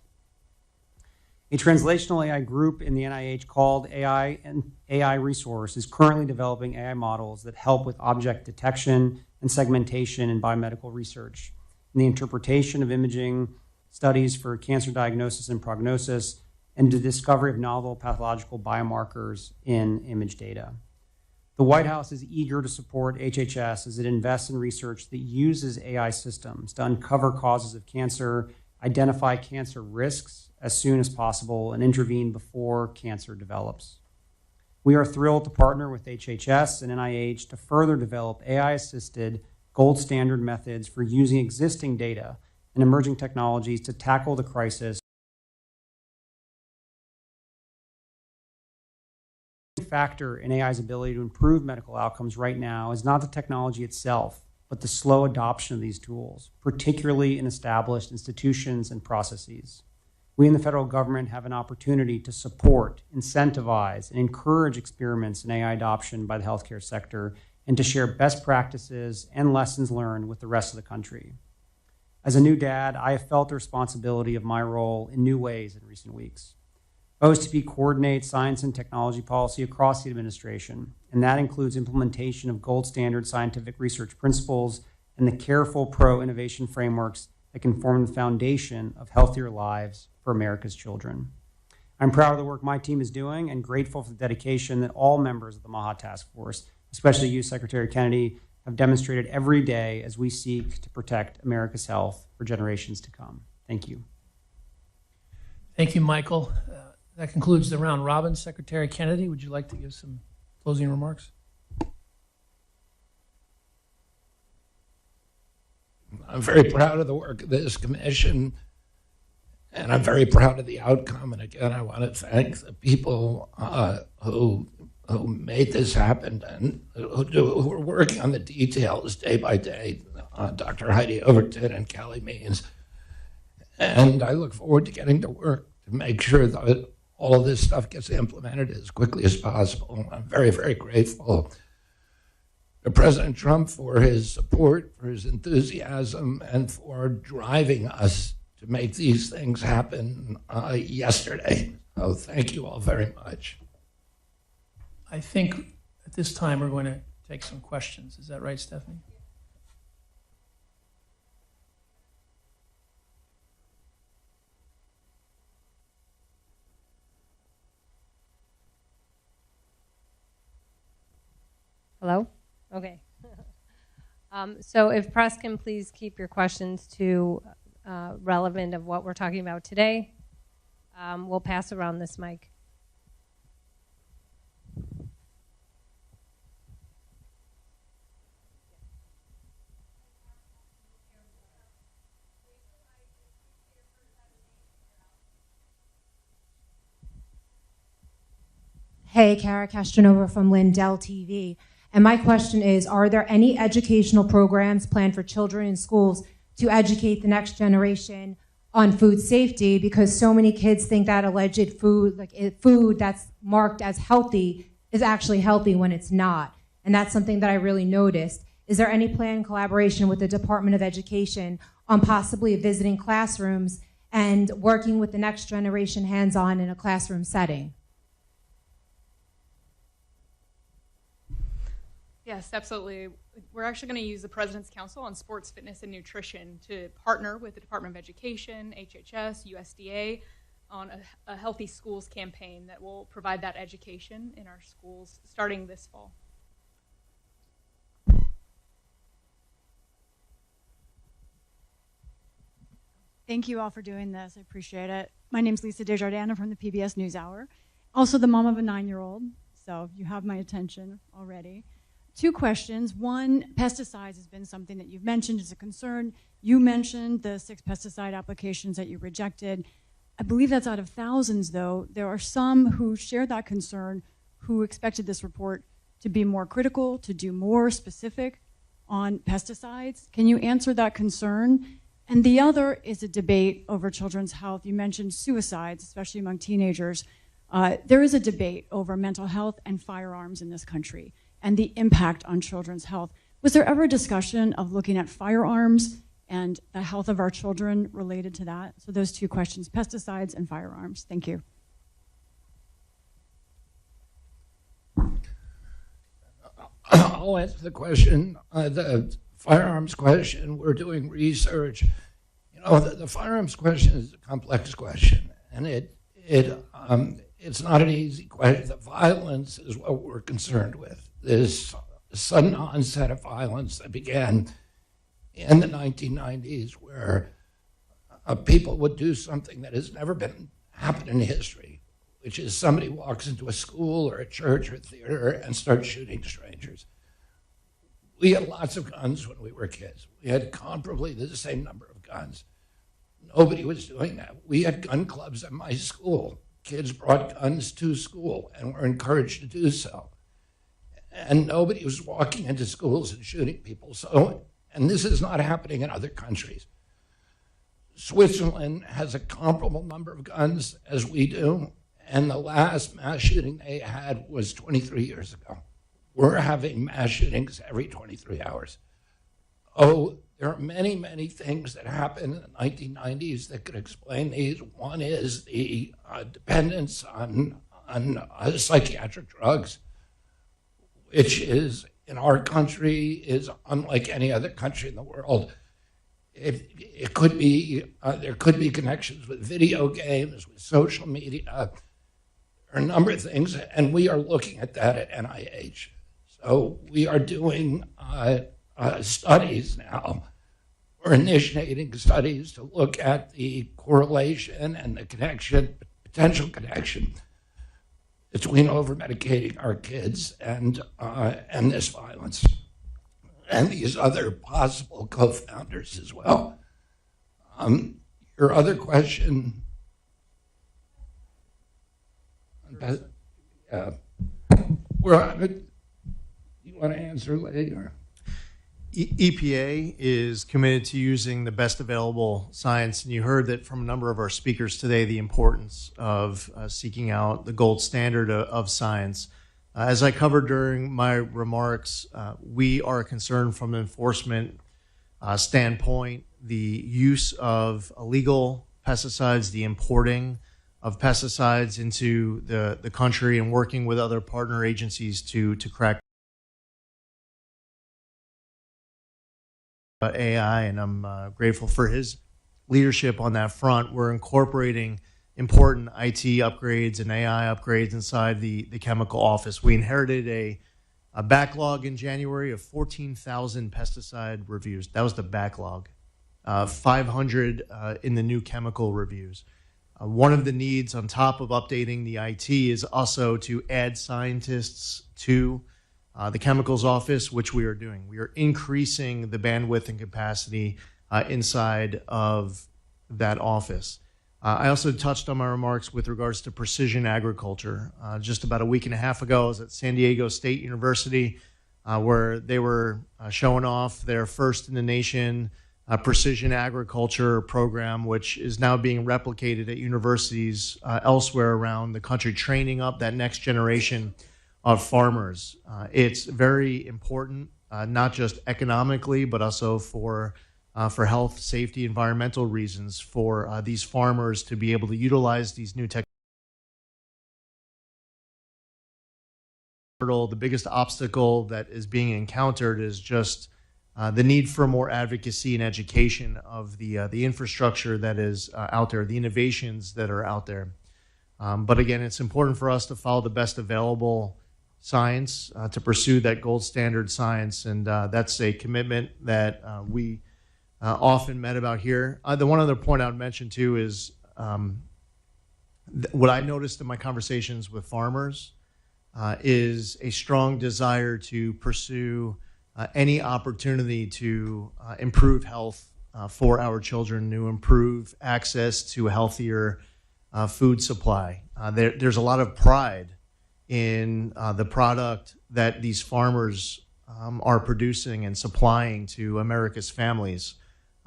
A translational AI group in the NIH called AI Resource is currently developing AI models that help with object detection and segmentation in biomedical research, in the interpretation of imaging studies for cancer diagnosis and prognosis, and the discovery of novel pathological biomarkers in image data. The White House is eager to support HHS as it invests in research that uses AI systems to uncover causes of cancer, identify cancer risks as soon as possible, and intervene before cancer develops. We are thrilled to partner with HHS and NIH to further develop AI-assisted gold standard methods for using existing data and emerging technologies to tackle the crisis. The factor in AI's ability to improve medical outcomes right now is not the technology itself, but the slow adoption of these tools, particularly in established institutions and processes. We in the federal government have an opportunity to support, incentivize, and encourage experiments in AI adoption by the healthcare sector and to share best practices and lessons learned with the rest of the country. As a new dad, I have felt the responsibility of my role in new ways in recent weeks. OSTP coordinates science and technology policy across the administration, and that includes implementation of gold standard scientific research principles and the careful pro-innovation frameworks that can form the foundation of healthier lives for America's children. I'm proud of the work my team is doing and grateful for the dedication that all members of the MAHA Task Force, especially you, Secretary Kennedy, have demonstrated every day as we seek to protect America's health for generations to come. Thank you. Thank you, Michael. That concludes the round robin. Secretary Kennedy, would you like to give some closing remarks? I'm very proud of the work of this commission, and I'm very proud of the outcome. And again, I want to thank the people who made this happen and who are working on the details day by day, Dr. Heidi Overton and Callie Means. And I look forward to getting to work to make sure that all of this stuff gets implemented as quickly as possible. I'm very, very grateful to President Trump for his support, for his enthusiasm, and for driving us to make these things happen yesterday. So thank you all very much. I think at this time we're going to take some questions. Is that right, Stephanie? Hello? Okay. So if press can please keep your questions to relevant of what we're talking about today, we'll pass around this mic. Hey, Kara Castronova from Lindell TV. And my question is, are there any educational programs planned for children in schools to educate the next generation on food safety? Because so many kids think that alleged food, food that's marked as healthy is actually healthy when it's not. And that's something that I really noticed. Is there any planned collaboration with the Department of Education on possibly visiting classrooms and working with the next generation hands-on in a classroom setting? Yes, absolutely. We're actually going to use the President's Council on Sports, Fitness, and Nutrition to partner with the Department of Education, HHS, USDA on a Healthy Schools campaign that will provide that education in our schools starting this fall. Thank you all for doing this. I appreciate it. My name's Lisa Desjardins. I'm from the PBS NewsHour. Also the mom of a 9-year-old, so you have my attention already. 2 questions. One, pesticides has been something that you've mentioned as a concern. You mentioned the 6 pesticide applications that you rejected. I believe that's out of thousands, though. There are some who share that concern, who expected this report to be more critical, to do more specific on pesticides. Can you answer that concern? And the other is a debate over children's health. You mentioned suicides, especially among teenagers. There is a debate over mental health and firearms in this country and the impact on children's health. Was there ever a discussion of looking at firearms and the health of our children related to that? So those 2 questions, pesticides and firearms. Thank you. I'll answer the question. The firearms question, we're doing research. You know, the firearms question is a complex question, and it's not an easy question. The violence is what we're concerned with. This sudden onset of violence that began in the 1990s, where people would do something that has never been happened in history, which is somebody walks into a school or a church or a theater and starts shooting strangers. We had lots of guns when we were kids. We had comparably the same number of guns. Nobody was doing that. We had gun clubs at my school. Kids brought guns to school and were encouraged to do so. And nobody was walking into schools and shooting people. So, and this is not happening in other countries. Switzerland has a comparable number of guns as we do, and the last mass shooting they had was 23 years ago. We're having mass shootings every 23 hours. Oh, there are many, many things that happened in the 1990s that could explain these. One is the dependence on psychiatric drugs, which is, in our country, is unlike any other country in the world. It could be, there could be connections with video games, with social media, or a number of things, and we are looking at that at NIH. So we are doing studies now. We're initiating studies to look at the correlation and the connection, potential connection between over-medicating our kids and this violence, and these other possible co-founders as well. Your other question, you want to answer later? EPA is committed to using the best available science, and you heard that from a number of our speakers today, the importance of seeking out the gold standard of science. As I covered during my remarks, we are concerned from an enforcement standpoint, the use of illegal pesticides, the importing of pesticides into the country, and working with other partner agencies to crack AI, and I'm grateful for his leadership on that front. We're incorporating important IT upgrades and AI upgrades inside the chemical office. We inherited a backlog in January of 14,000 pesticide reviews. That was the backlog. 500 in the new chemical reviews. One of the needs on top of updating the IT is also to add scientists to the chemicals office, which we are doing. We are increasing the bandwidth and capacity inside of that office. I also touched on my remarks with regards to precision agriculture. Just about a week and a half ago, I was at San Diego State University, where they were showing off their first in the nation precision agriculture program, which is now being replicated at universities elsewhere around the country, training up that next generation of farmers. It's very important, not just economically, but also for health, safety, environmental reasons, for these farmers to be able to utilize these new technologies. The biggest obstacle that is being encountered is just the need for more advocacy and education of the infrastructure that is out there, the innovations that are out there. But again, it's important for us to follow the best available science, to pursue that gold standard science, and that's a commitment that we often met about here. The one other point I would mention too is what I noticed in my conversations with farmers is a strong desire to pursue any opportunity to improve health for our children, to improve access to a healthier food supply. There's a lot of pride in the product that these farmers are producing and supplying to America's families.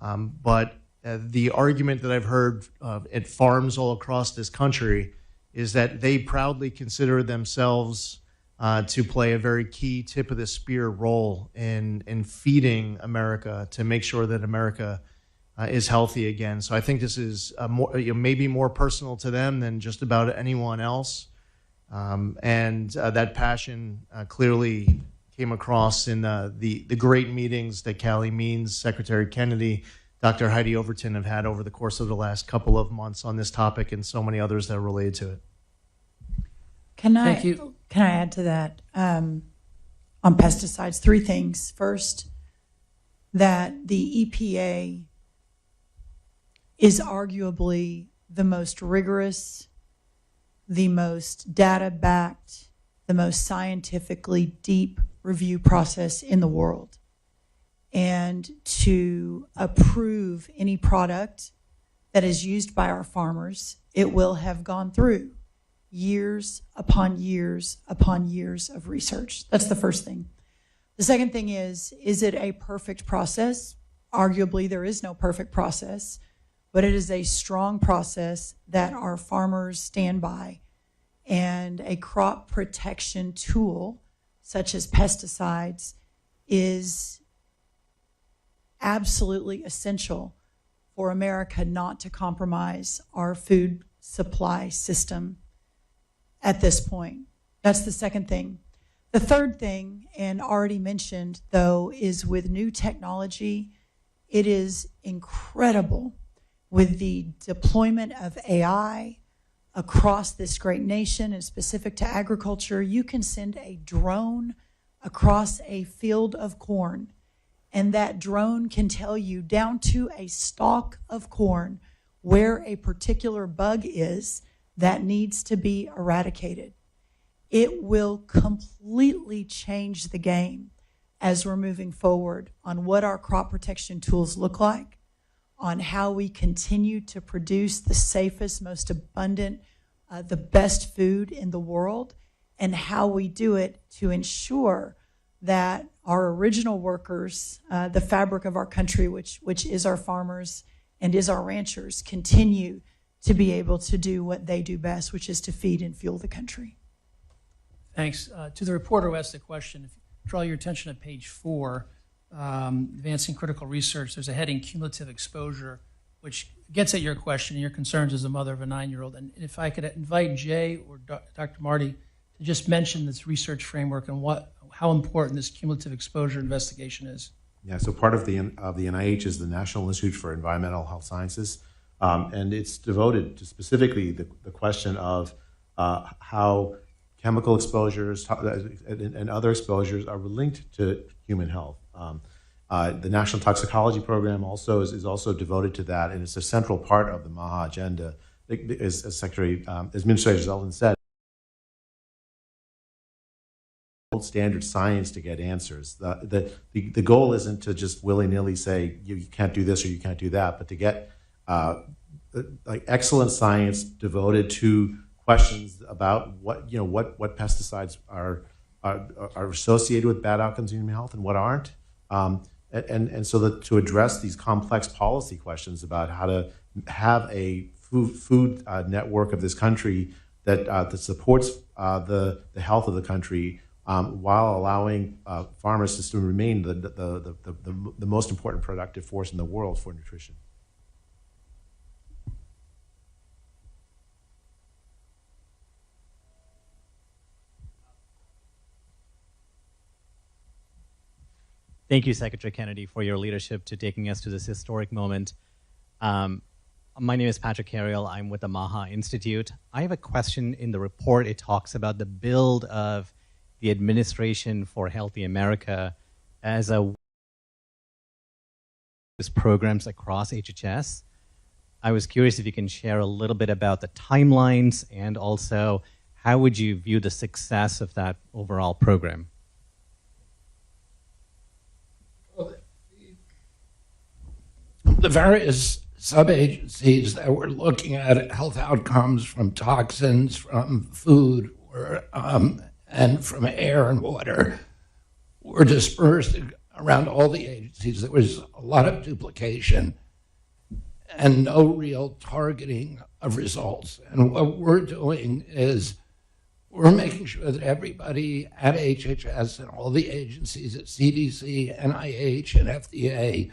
But the argument that I've heard at farms all across this country is that they proudly consider themselves to play a very key tip of the spear role in feeding America, to make sure that America is healthy again. So I think this is maybe more personal to them than just about anyone else. And that passion clearly came across in the great meetings that Callie Means, Secretary Kennedy, Dr. Heidi Overton have had over the course of the last couple of months on this topic, and so many others that are related to it. Can I Thank you. add to that on pesticides? Three things. First, that the EPA is arguably the most rigorous, the most data-backed, the most scientifically deep review process in the world. And to approve any product that is used by our farmers, it will have gone through years upon years upon years of research. That's the first thing. The second thing is it a perfect process? Arguably, there is no perfect process, but it is a strong process that our farmers stand by. And a crop protection tool, such as pesticides, is absolutely essential for America not to compromise our food supply system at this point. That's the second thing. The third thing, and already mentioned though, is with new technology, it is incredible with the deployment of AI across this great nation and specific to agriculture. You can send a drone across a field of corn, and that drone can tell you down to a stalk of corn where a particular bug is that needs to be eradicated. It will completely change the game as we're moving forward on what our crop protection tools look like, on how we continue to produce the safest, most abundant, the best food in the world, and how we do it to ensure that our original workers, the fabric of our country, which is our farmers and is our ranchers, continue to be able to do what they do best, which is to feed and fuel the country. Thanks. To the reporter who asked the question, if you draw your attention to page 4, advancing critical research, there's a heading, cumulative exposure, which gets at your question and your concerns as a mother of a 9-year-old. And if I could invite Jay or Dr. Marty to just mention this research framework and how important this cumulative exposure investigation is. Yeah, so part of the NIH is the National Institute for Environmental Health Sciences, and it's devoted to specifically the question of how chemical exposures and other exposures are linked to human health. The National Toxicology Program also is also devoted to that, and it's a central part of the MAHA agenda. As Administrator Zeldin said, gold standard science to get answers. The goal isn't to just willy-nilly say you can't do this or you can't do that, but to get like excellent science devoted to questions about what pesticides are associated with bad outcomes in human health and what aren't, and so that to address these complex policy questions about how to have a food network of this country that supports the health of the country, while allowing farmers to remain the most important productive force in the world for nutrition. Thank you, Secretary Kennedy, for your leadership to taking us to this historic moment. My name is Patrick Carriel. I'm with the MAHA Institute. I have a question. In the report, it talks about the build of the Administration for Healthy America as programs across HHS. I was curious if you can share a little bit about the timelines and also how would you view the success of that overall program? The various sub-agencies that were looking at health outcomes from toxins, from food, and from air and water were dispersed around all the agencies. There was a lot of duplication and no real targeting of results. And what we're doing is we're making sure that everybody at HHS and all the agencies at CDC, NIH, and FDA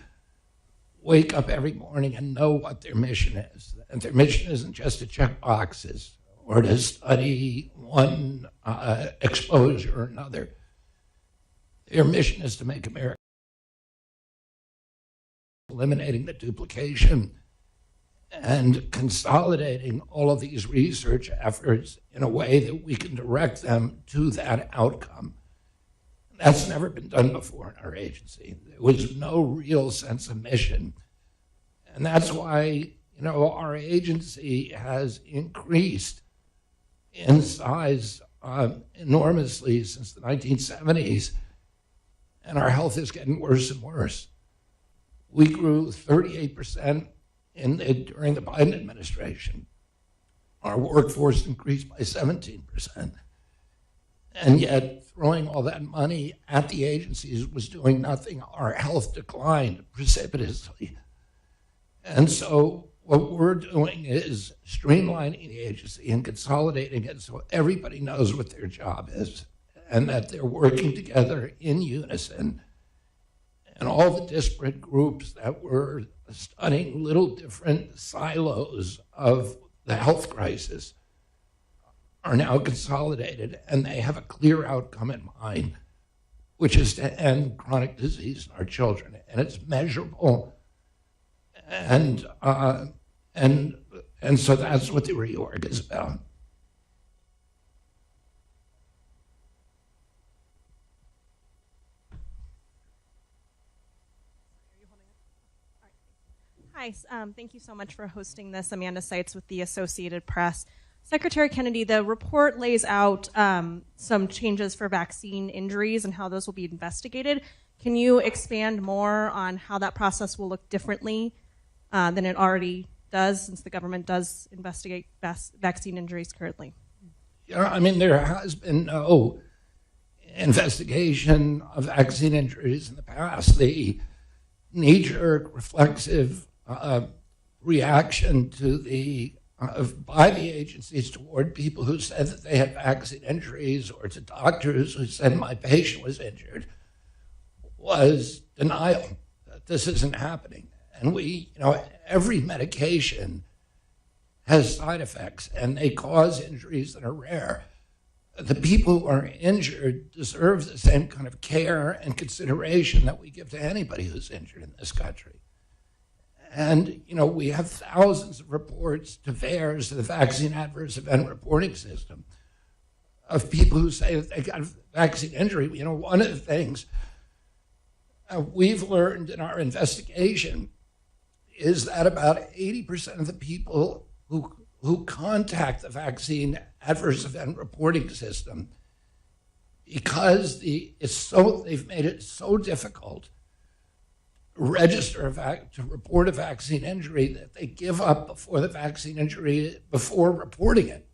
wake up every morning and know what their mission is. And their mission isn't just to check boxes or to study one exposure or another. Their mission is to make America, eliminating the duplication and consolidating all of these research efforts in a way that we can direct them to that outcome. That's never been done before in our agency. There was no real sense of mission. And that's why, our agency has increased in size enormously since the 1970s, and our health is getting worse and worse. We grew 38% during the Biden administration. Our workforce increased by 17%. And yet, throwing all that money at the agencies was doing nothing. Our health declined precipitously. And so what we're doing is streamlining the agency and consolidating it so everybody knows what their job is and that they're working together in unison. And all the disparate groups that were studying little different silos of the health crisis are now consolidated, and they have a clear outcome in mind, which is to end chronic disease in our children. And it's measurable. And so that's what the reorg is about. Hi, thank you so much for hosting this. Amanda Seitz with the Associated Press. Secretary Kennedy, the report lays out some changes for vaccine injuries and how those will be investigated. Can you expand more on how that process will look differently than it already does, since the government does investigate vaccine injuries currently? Yeah, I mean, there has been no investigation of vaccine injuries in the past. The knee-jerk reflexive reaction to by the agencies toward people who said that they had vaccine injuries, or to doctors who said my patient was injured, was denial that this isn't happening. And every medication has side effects, and they cause injuries that are rare. The people who are injured deserve the same kind of care and consideration that we give to anybody who's injured in this country. And, we have thousands of reports to VAERS, the Vaccine Adverse Event Reporting System, of people who say that they got a vaccine injury. One of the things we've learned in our investigation is that about 80% of the people who contact the Vaccine Adverse Event Reporting System, because they've made it so difficult to report a vaccine injury, that they give up before the vaccine injury, before reporting it.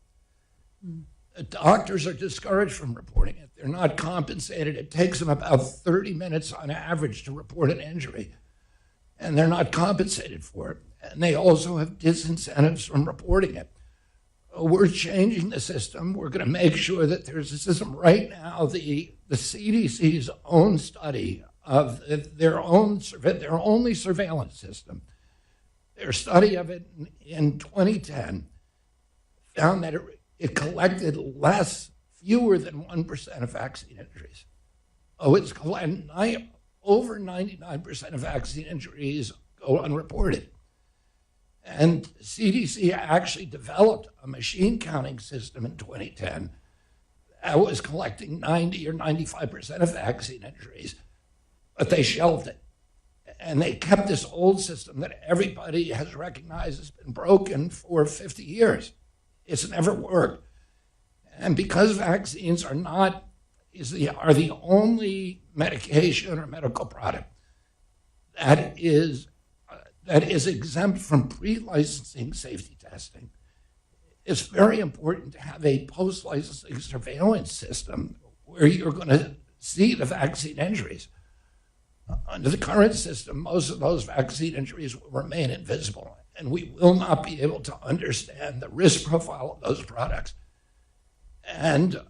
Doctors are discouraged from reporting it. They're not compensated. It takes them about 30 minutes on average to report an injury, and they're not compensated for it. And they also have disincentives from reporting it. We're changing the system. We're going to make sure that there's a system. Right now, the CDC's own study of their only surveillance system, their study of it in 2010 found that it collected fewer than 1% of vaccine injuries. It's collected over 99% of vaccine injuries go unreported. And CDC actually developed a machine counting system in 2010 that was collecting 90 or 95% of vaccine injuries, but they shelved it. And they kept this old system that everybody has recognized has been broken for 50 years. It's never worked. And because vaccines are the only medication or medical product that is exempt from pre-licensing safety testing, it's very important to have a post-licensing surveillance system where you're going to see the vaccine injuries. Under the current system, most of those vaccine injuries will remain invisible, and we will not be able to understand the risk profile of those products and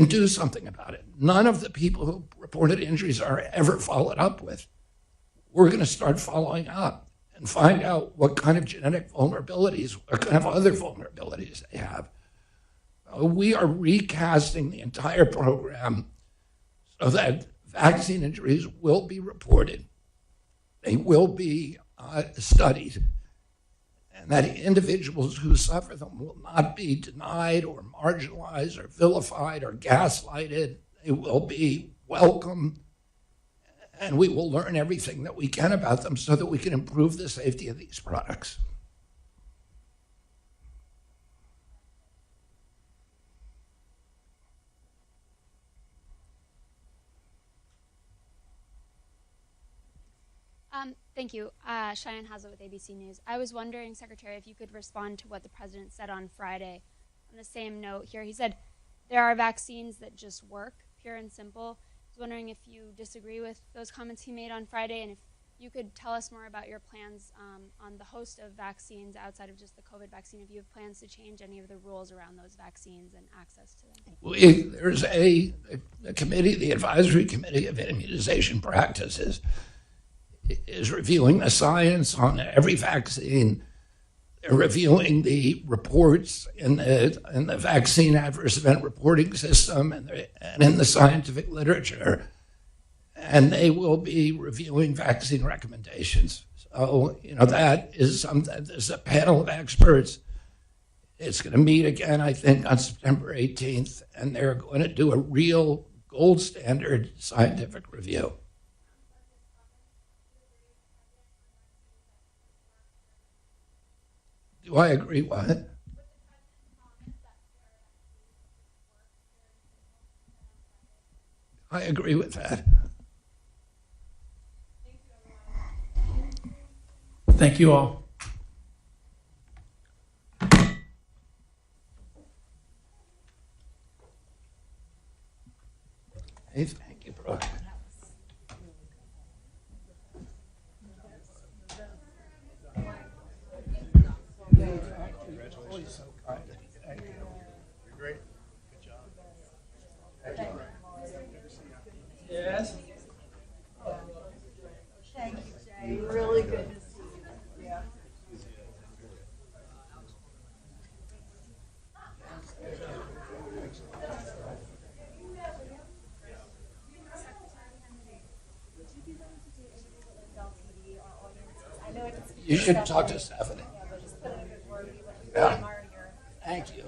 do something about it. None of the people who reported injuries are ever followed up with. We're going to start following up and find out what kind of genetic vulnerabilities, what kind of other vulnerabilities they have. We are recasting the entire program so that vaccine injuries will be reported. They will be studied, and that individuals who suffer them will not be denied or marginalized or vilified or gaslighted. They will be welcome, and we will learn everything that we can about them so that we can improve the safety of these products. Thank you. Cheyenne Hazlitt with ABC News. I was wondering, Secretary, if you could respond to what the President said on Friday. On the same note here, he said there are vaccines that just work, pure and simple. I was wondering if you disagree with those comments he made on Friday, and if you could tell us more about your plans on the host of vaccines outside of just the COVID vaccine, if you have plans to change any of the rules around those vaccines and access to them. There's a committee, the Advisory Committee of Immunization Practices, is reviewing the science on every vaccine. They're reviewing the reports in the Vaccine Adverse Event Reporting System and in the scientific literature. And they will be reviewing vaccine recommendations. So, that is something. There's a panel of experts. It's going to meet again, I think, on September 18th, and they're going to do a real gold standard scientific review. Do I agree what? I agree with that. Thank you all. Congratulations. Thank you. You're great. Good job. Thank you. Yes. Thank you, Jay. Really good to see you. Yeah. You should talk to Stephanie. Yeah. Thank you.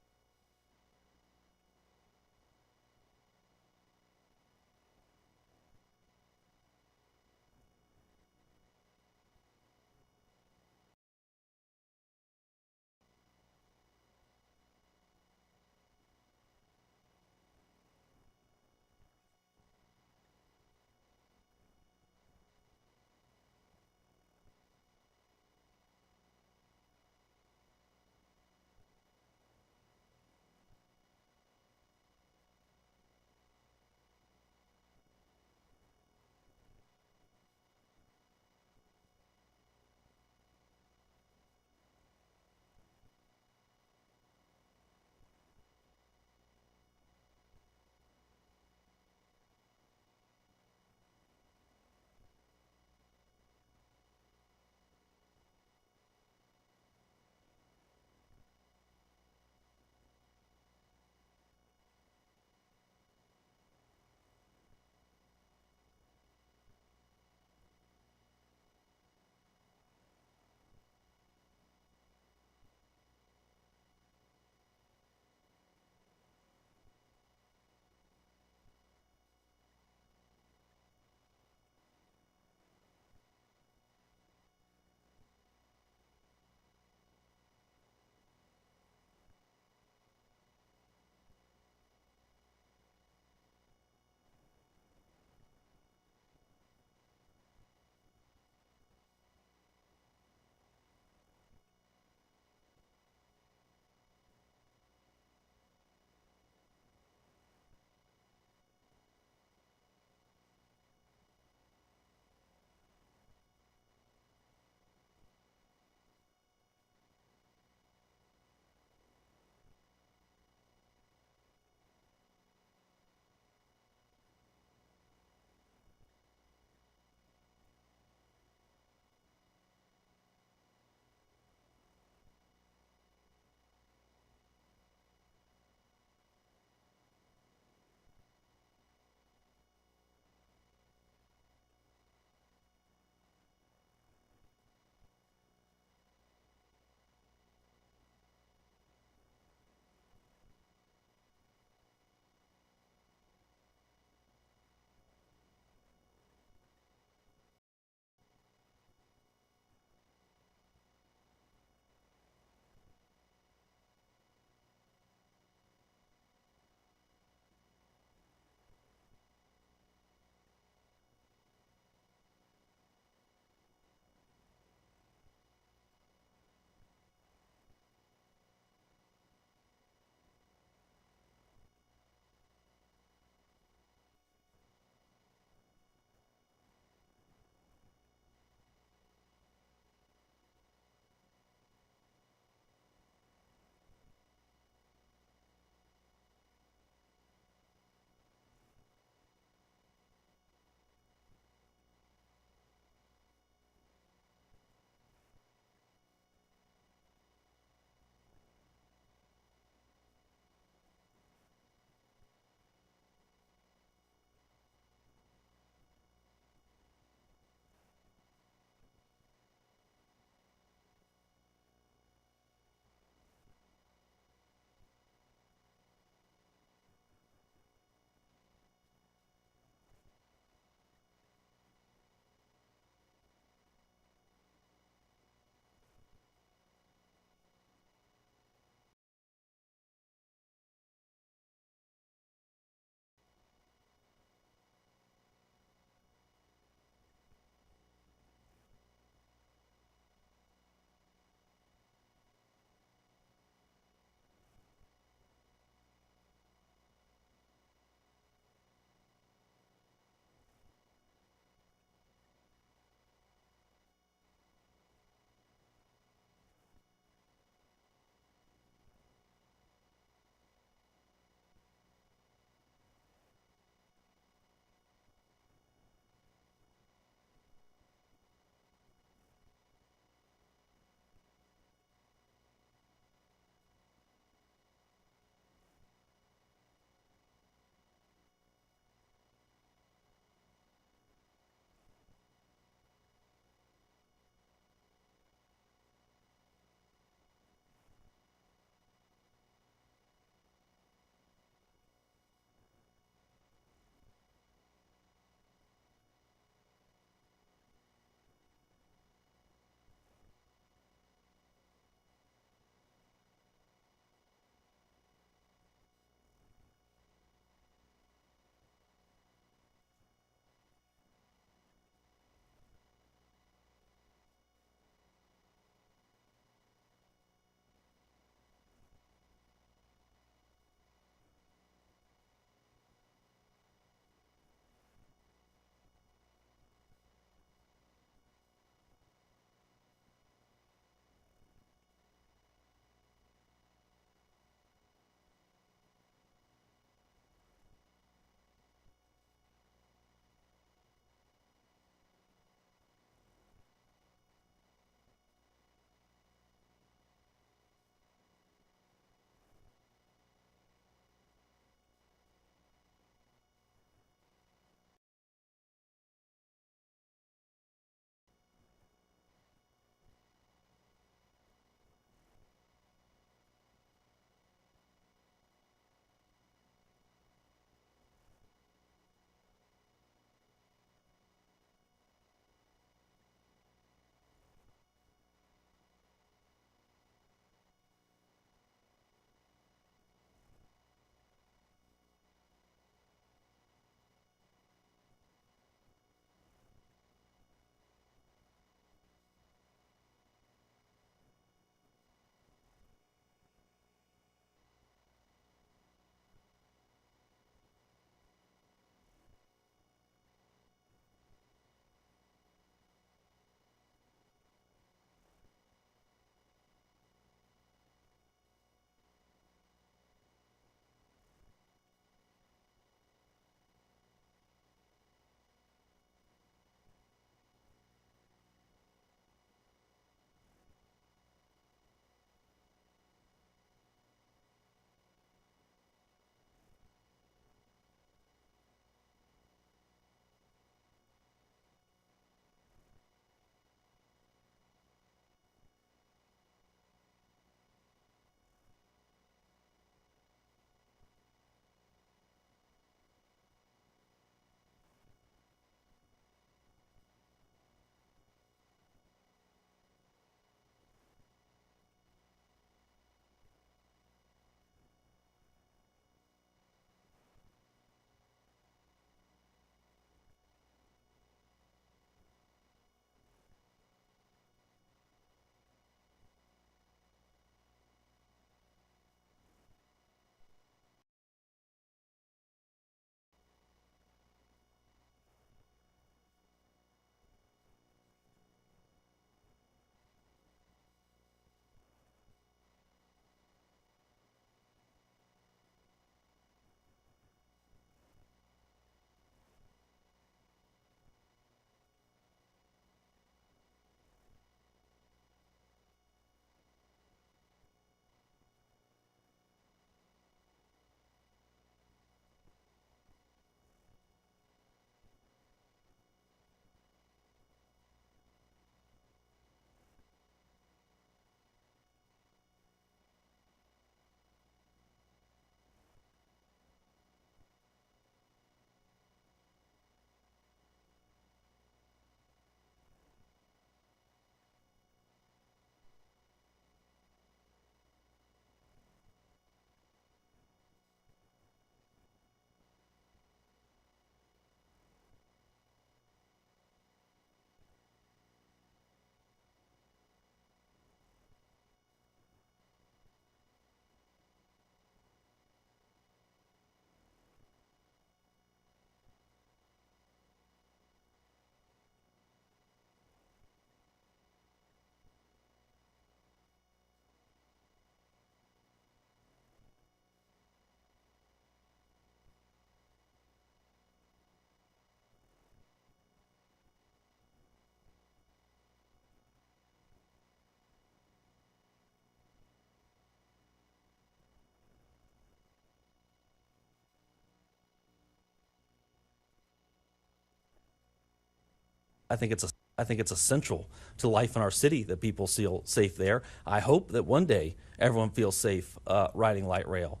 I think it's essential to life in our city that people feel safe there. I hope that one day everyone feels safe riding light rail.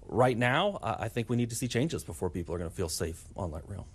Right now, I think we need to see changes before people are going to feel safe on light rail.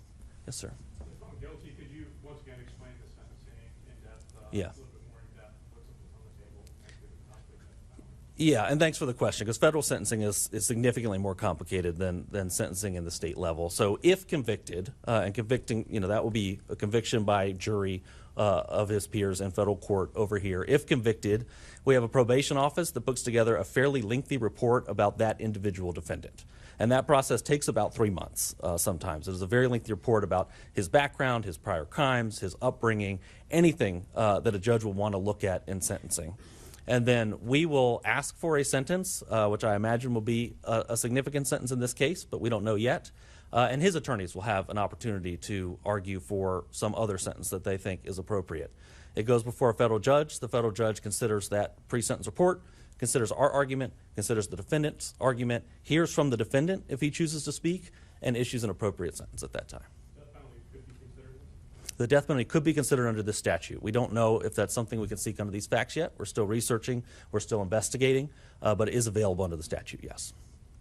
Yes, sir. If I'm guilty, could you once again explain the sentencing in depth? Yeah. A little bit more in depth. What's on the table? Yeah, and thanks for the question, because federal sentencing is significantly more complicated than sentencing in the state level. So if convicted, and convicting, that will be a conviction by jury of his peers in federal court over here. If convicted, we have a probation office that puts together a fairly lengthy report about that individual defendant. And that process takes about 3 months sometimes. It is a very lengthy report about his background, his prior crimes, his upbringing, anything that a judge will want to look at in sentencing. And then we will ask for a sentence, which I imagine will be a significant sentence in this case, but we don't know yet. And his attorneys will have an opportunity to argue for some other sentence that they think is appropriate. It goes before a federal judge. The federal judge considers that pre-sentence report, considers our argument, considers the defendant's argument, hears from the defendant if he chooses to speak, and issues an appropriate sentence at that time. The death penalty could be considered under this statute. We don't know if that's something we can seek under these facts yet. We're still researching. We're still investigating, but it is available under the statute, yes.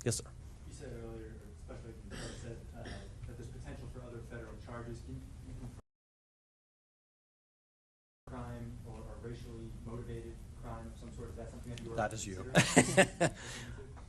Yes, sir. You said earlier, or especially when you said that there's potential for other federal charges. Can you confirm crime or racially motivated crime of some sort? Is that something that you are That is you.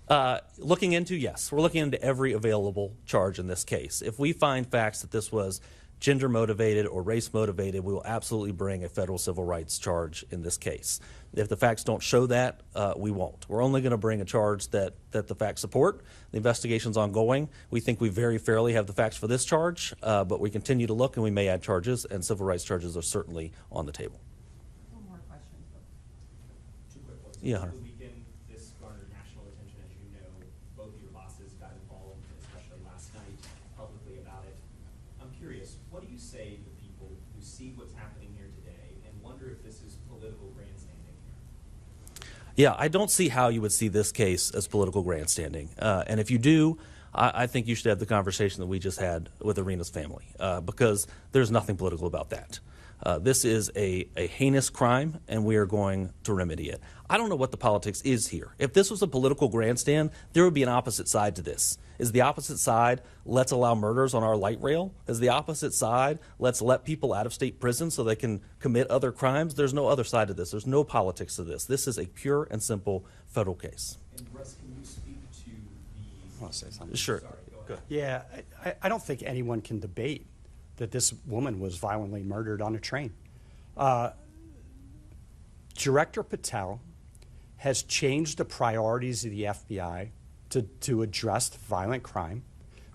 considering? Looking into, yes. We're looking into every available charge in this case. If we find facts that this was gender motivated or race motivated, we will absolutely bring a federal civil rights charge in this case. If the facts don't show that, we won't. We're only going to bring a charge that the facts support. The investigation's ongoing. We think we very fairly have the facts for this charge, but we continue to look and we may add charges, and civil rights charges are certainly on the table. One more question. Two quick ones. Yeah, Over Hunter. the weekend, this garnered national attention, as you know. Both of your bosses got involved, especially last night, publicly about it. I'm curious, what do you say to people who see what's happening here today and wonder if this is political grandstanding here? Yeah, I don't see how you would see this case as political grandstanding. And if you do, I think you should have the conversation that we just had with Arena's family, because there's nothing political about that. This is a heinous crime, and we are going to remedy it. I don't know what the politics is here. If this was a political grandstand, there would be an opposite side to this. Is the opposite side, let's allow murders on our light rail? Is the opposite side, let's let people out of state prison so they can commit other crimes? There's no other side to this. There's no politics to this. This is a pure and simple federal case. And Russ, can you speak to the... I want to say something. Sure. Sorry, go Go ahead. Yeah, I don't think anyone can debate that this woman was violently murdered on a train. Director Patel has changed the priorities of the FBI to address violent crime,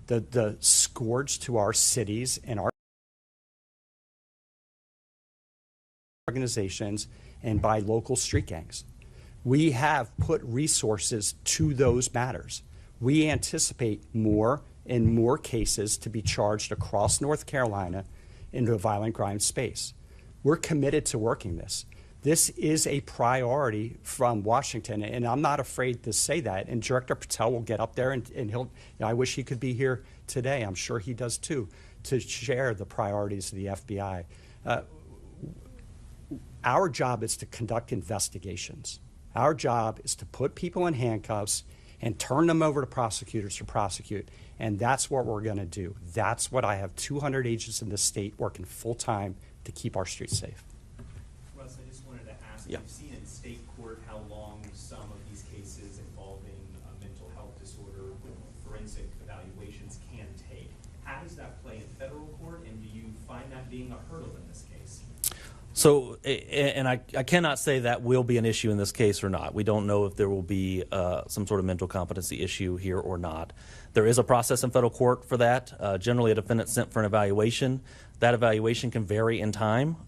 the scourge to our cities and our organizations, and by local street gangs. We have put resources to those matters. We anticipate more and more cases to be charged across North Carolina into a violent crime space. We're committed to working this. This is a priority from Washington, and I'm not afraid to say that. And Director Patel will get up there, and he'll, I wish he could be here today, I'm sure he does too, to share the priorities of the FBI. Our job is to conduct investigations. Our job is to put people in handcuffs and turn them over to prosecutors to prosecute. And that's what we're going to do. That's what I have 200 agents in the state working full time to keep our streets safe. Russ, I just wanted to ask, Yeah. you've seen in state court how long some of these cases involving a mental health disorder, forensic evaluations can take. How does that play in federal court, and do you find that being a hurdle in this case? So, and I cannot say that will be an issue in this case or not. We don't know if there will be some sort of mental competency issue here or not. There is a process in federal court for that. Generally, a defendant sent for an evaluation. That evaluation can vary in time.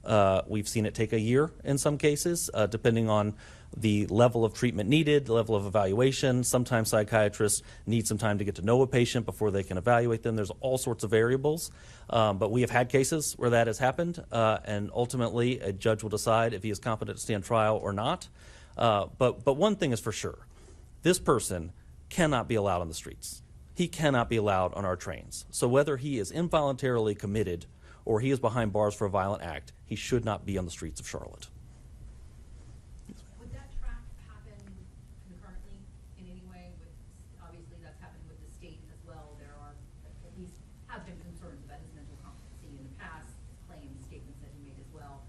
We've seen it take a year in some cases, depending on the level of treatment needed, the level of evaluation. Sometimes psychiatrists need some time to get to know a patient before they can evaluate them. There's all sorts of variables. But we have had cases where that has happened, and ultimately a judge will decide if he is competent to stand trial or not. But one thing is for sure. This person cannot be allowed on the streets. He cannot be allowed on our trains. So whether he is involuntarily committed or he is behind bars for a violent act, he should not be on the streets of Charlotte. Would that track happen concurrently in any way? With, obviously, that's happened with the state as well. There are, at least, have been concerns about his mental competency in the past, claims, statements that he made as well.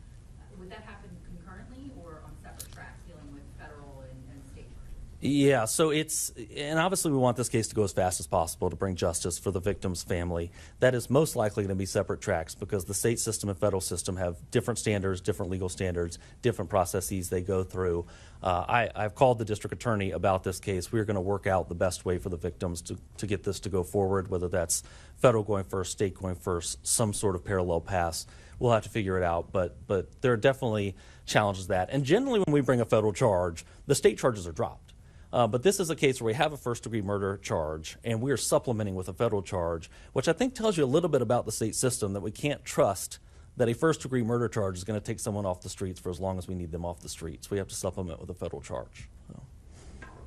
Would that happen concurrently or on separate tracks dealing with federal and state charges? Yeah, so and obviously we want this case to go as fast as possible to bring justice for the victim's family. That is most likely going to be separate tracks because the state system and federal system have different standards, different legal standards, different processes they go through. I've called the district attorney about this case. We're going to work out the best way for the victims to get this to go forward, whether that's federal going first, state going first, some sort of parallel paths. We'll have to figure it out, but there are definitely challenges that. And generally when we bring a federal charge, the state charges are dropped. But this is a case where we have a first-degree murder charge, and we are supplementing with a federal charge, which I think tells you a little bit about the state system, that we can't trust that a first-degree murder charge is going to take someone off the streets for as long as we need them off the streets. We have to supplement with a federal charge. So.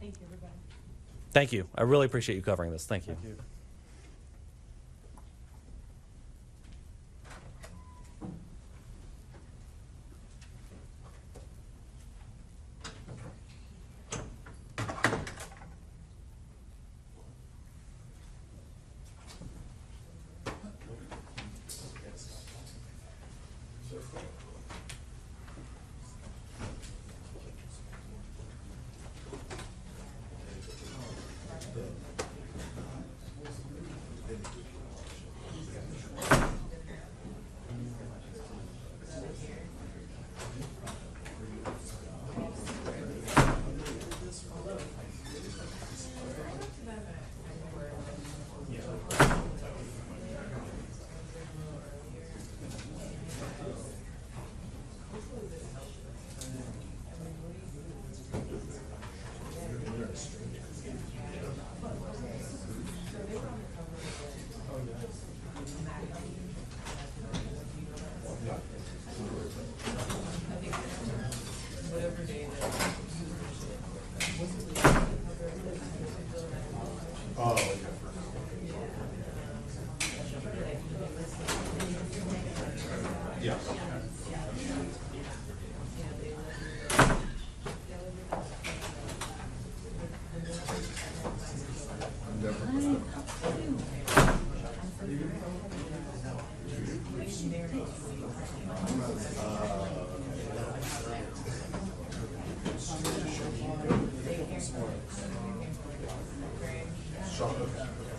Thank you, everybody. Thank you. I really appreciate you covering this. Thank you. Thank you.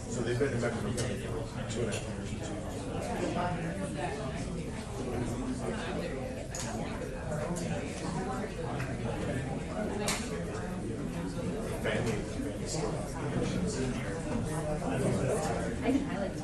So they've been in Mexico for 2.5 years. I can highlight it.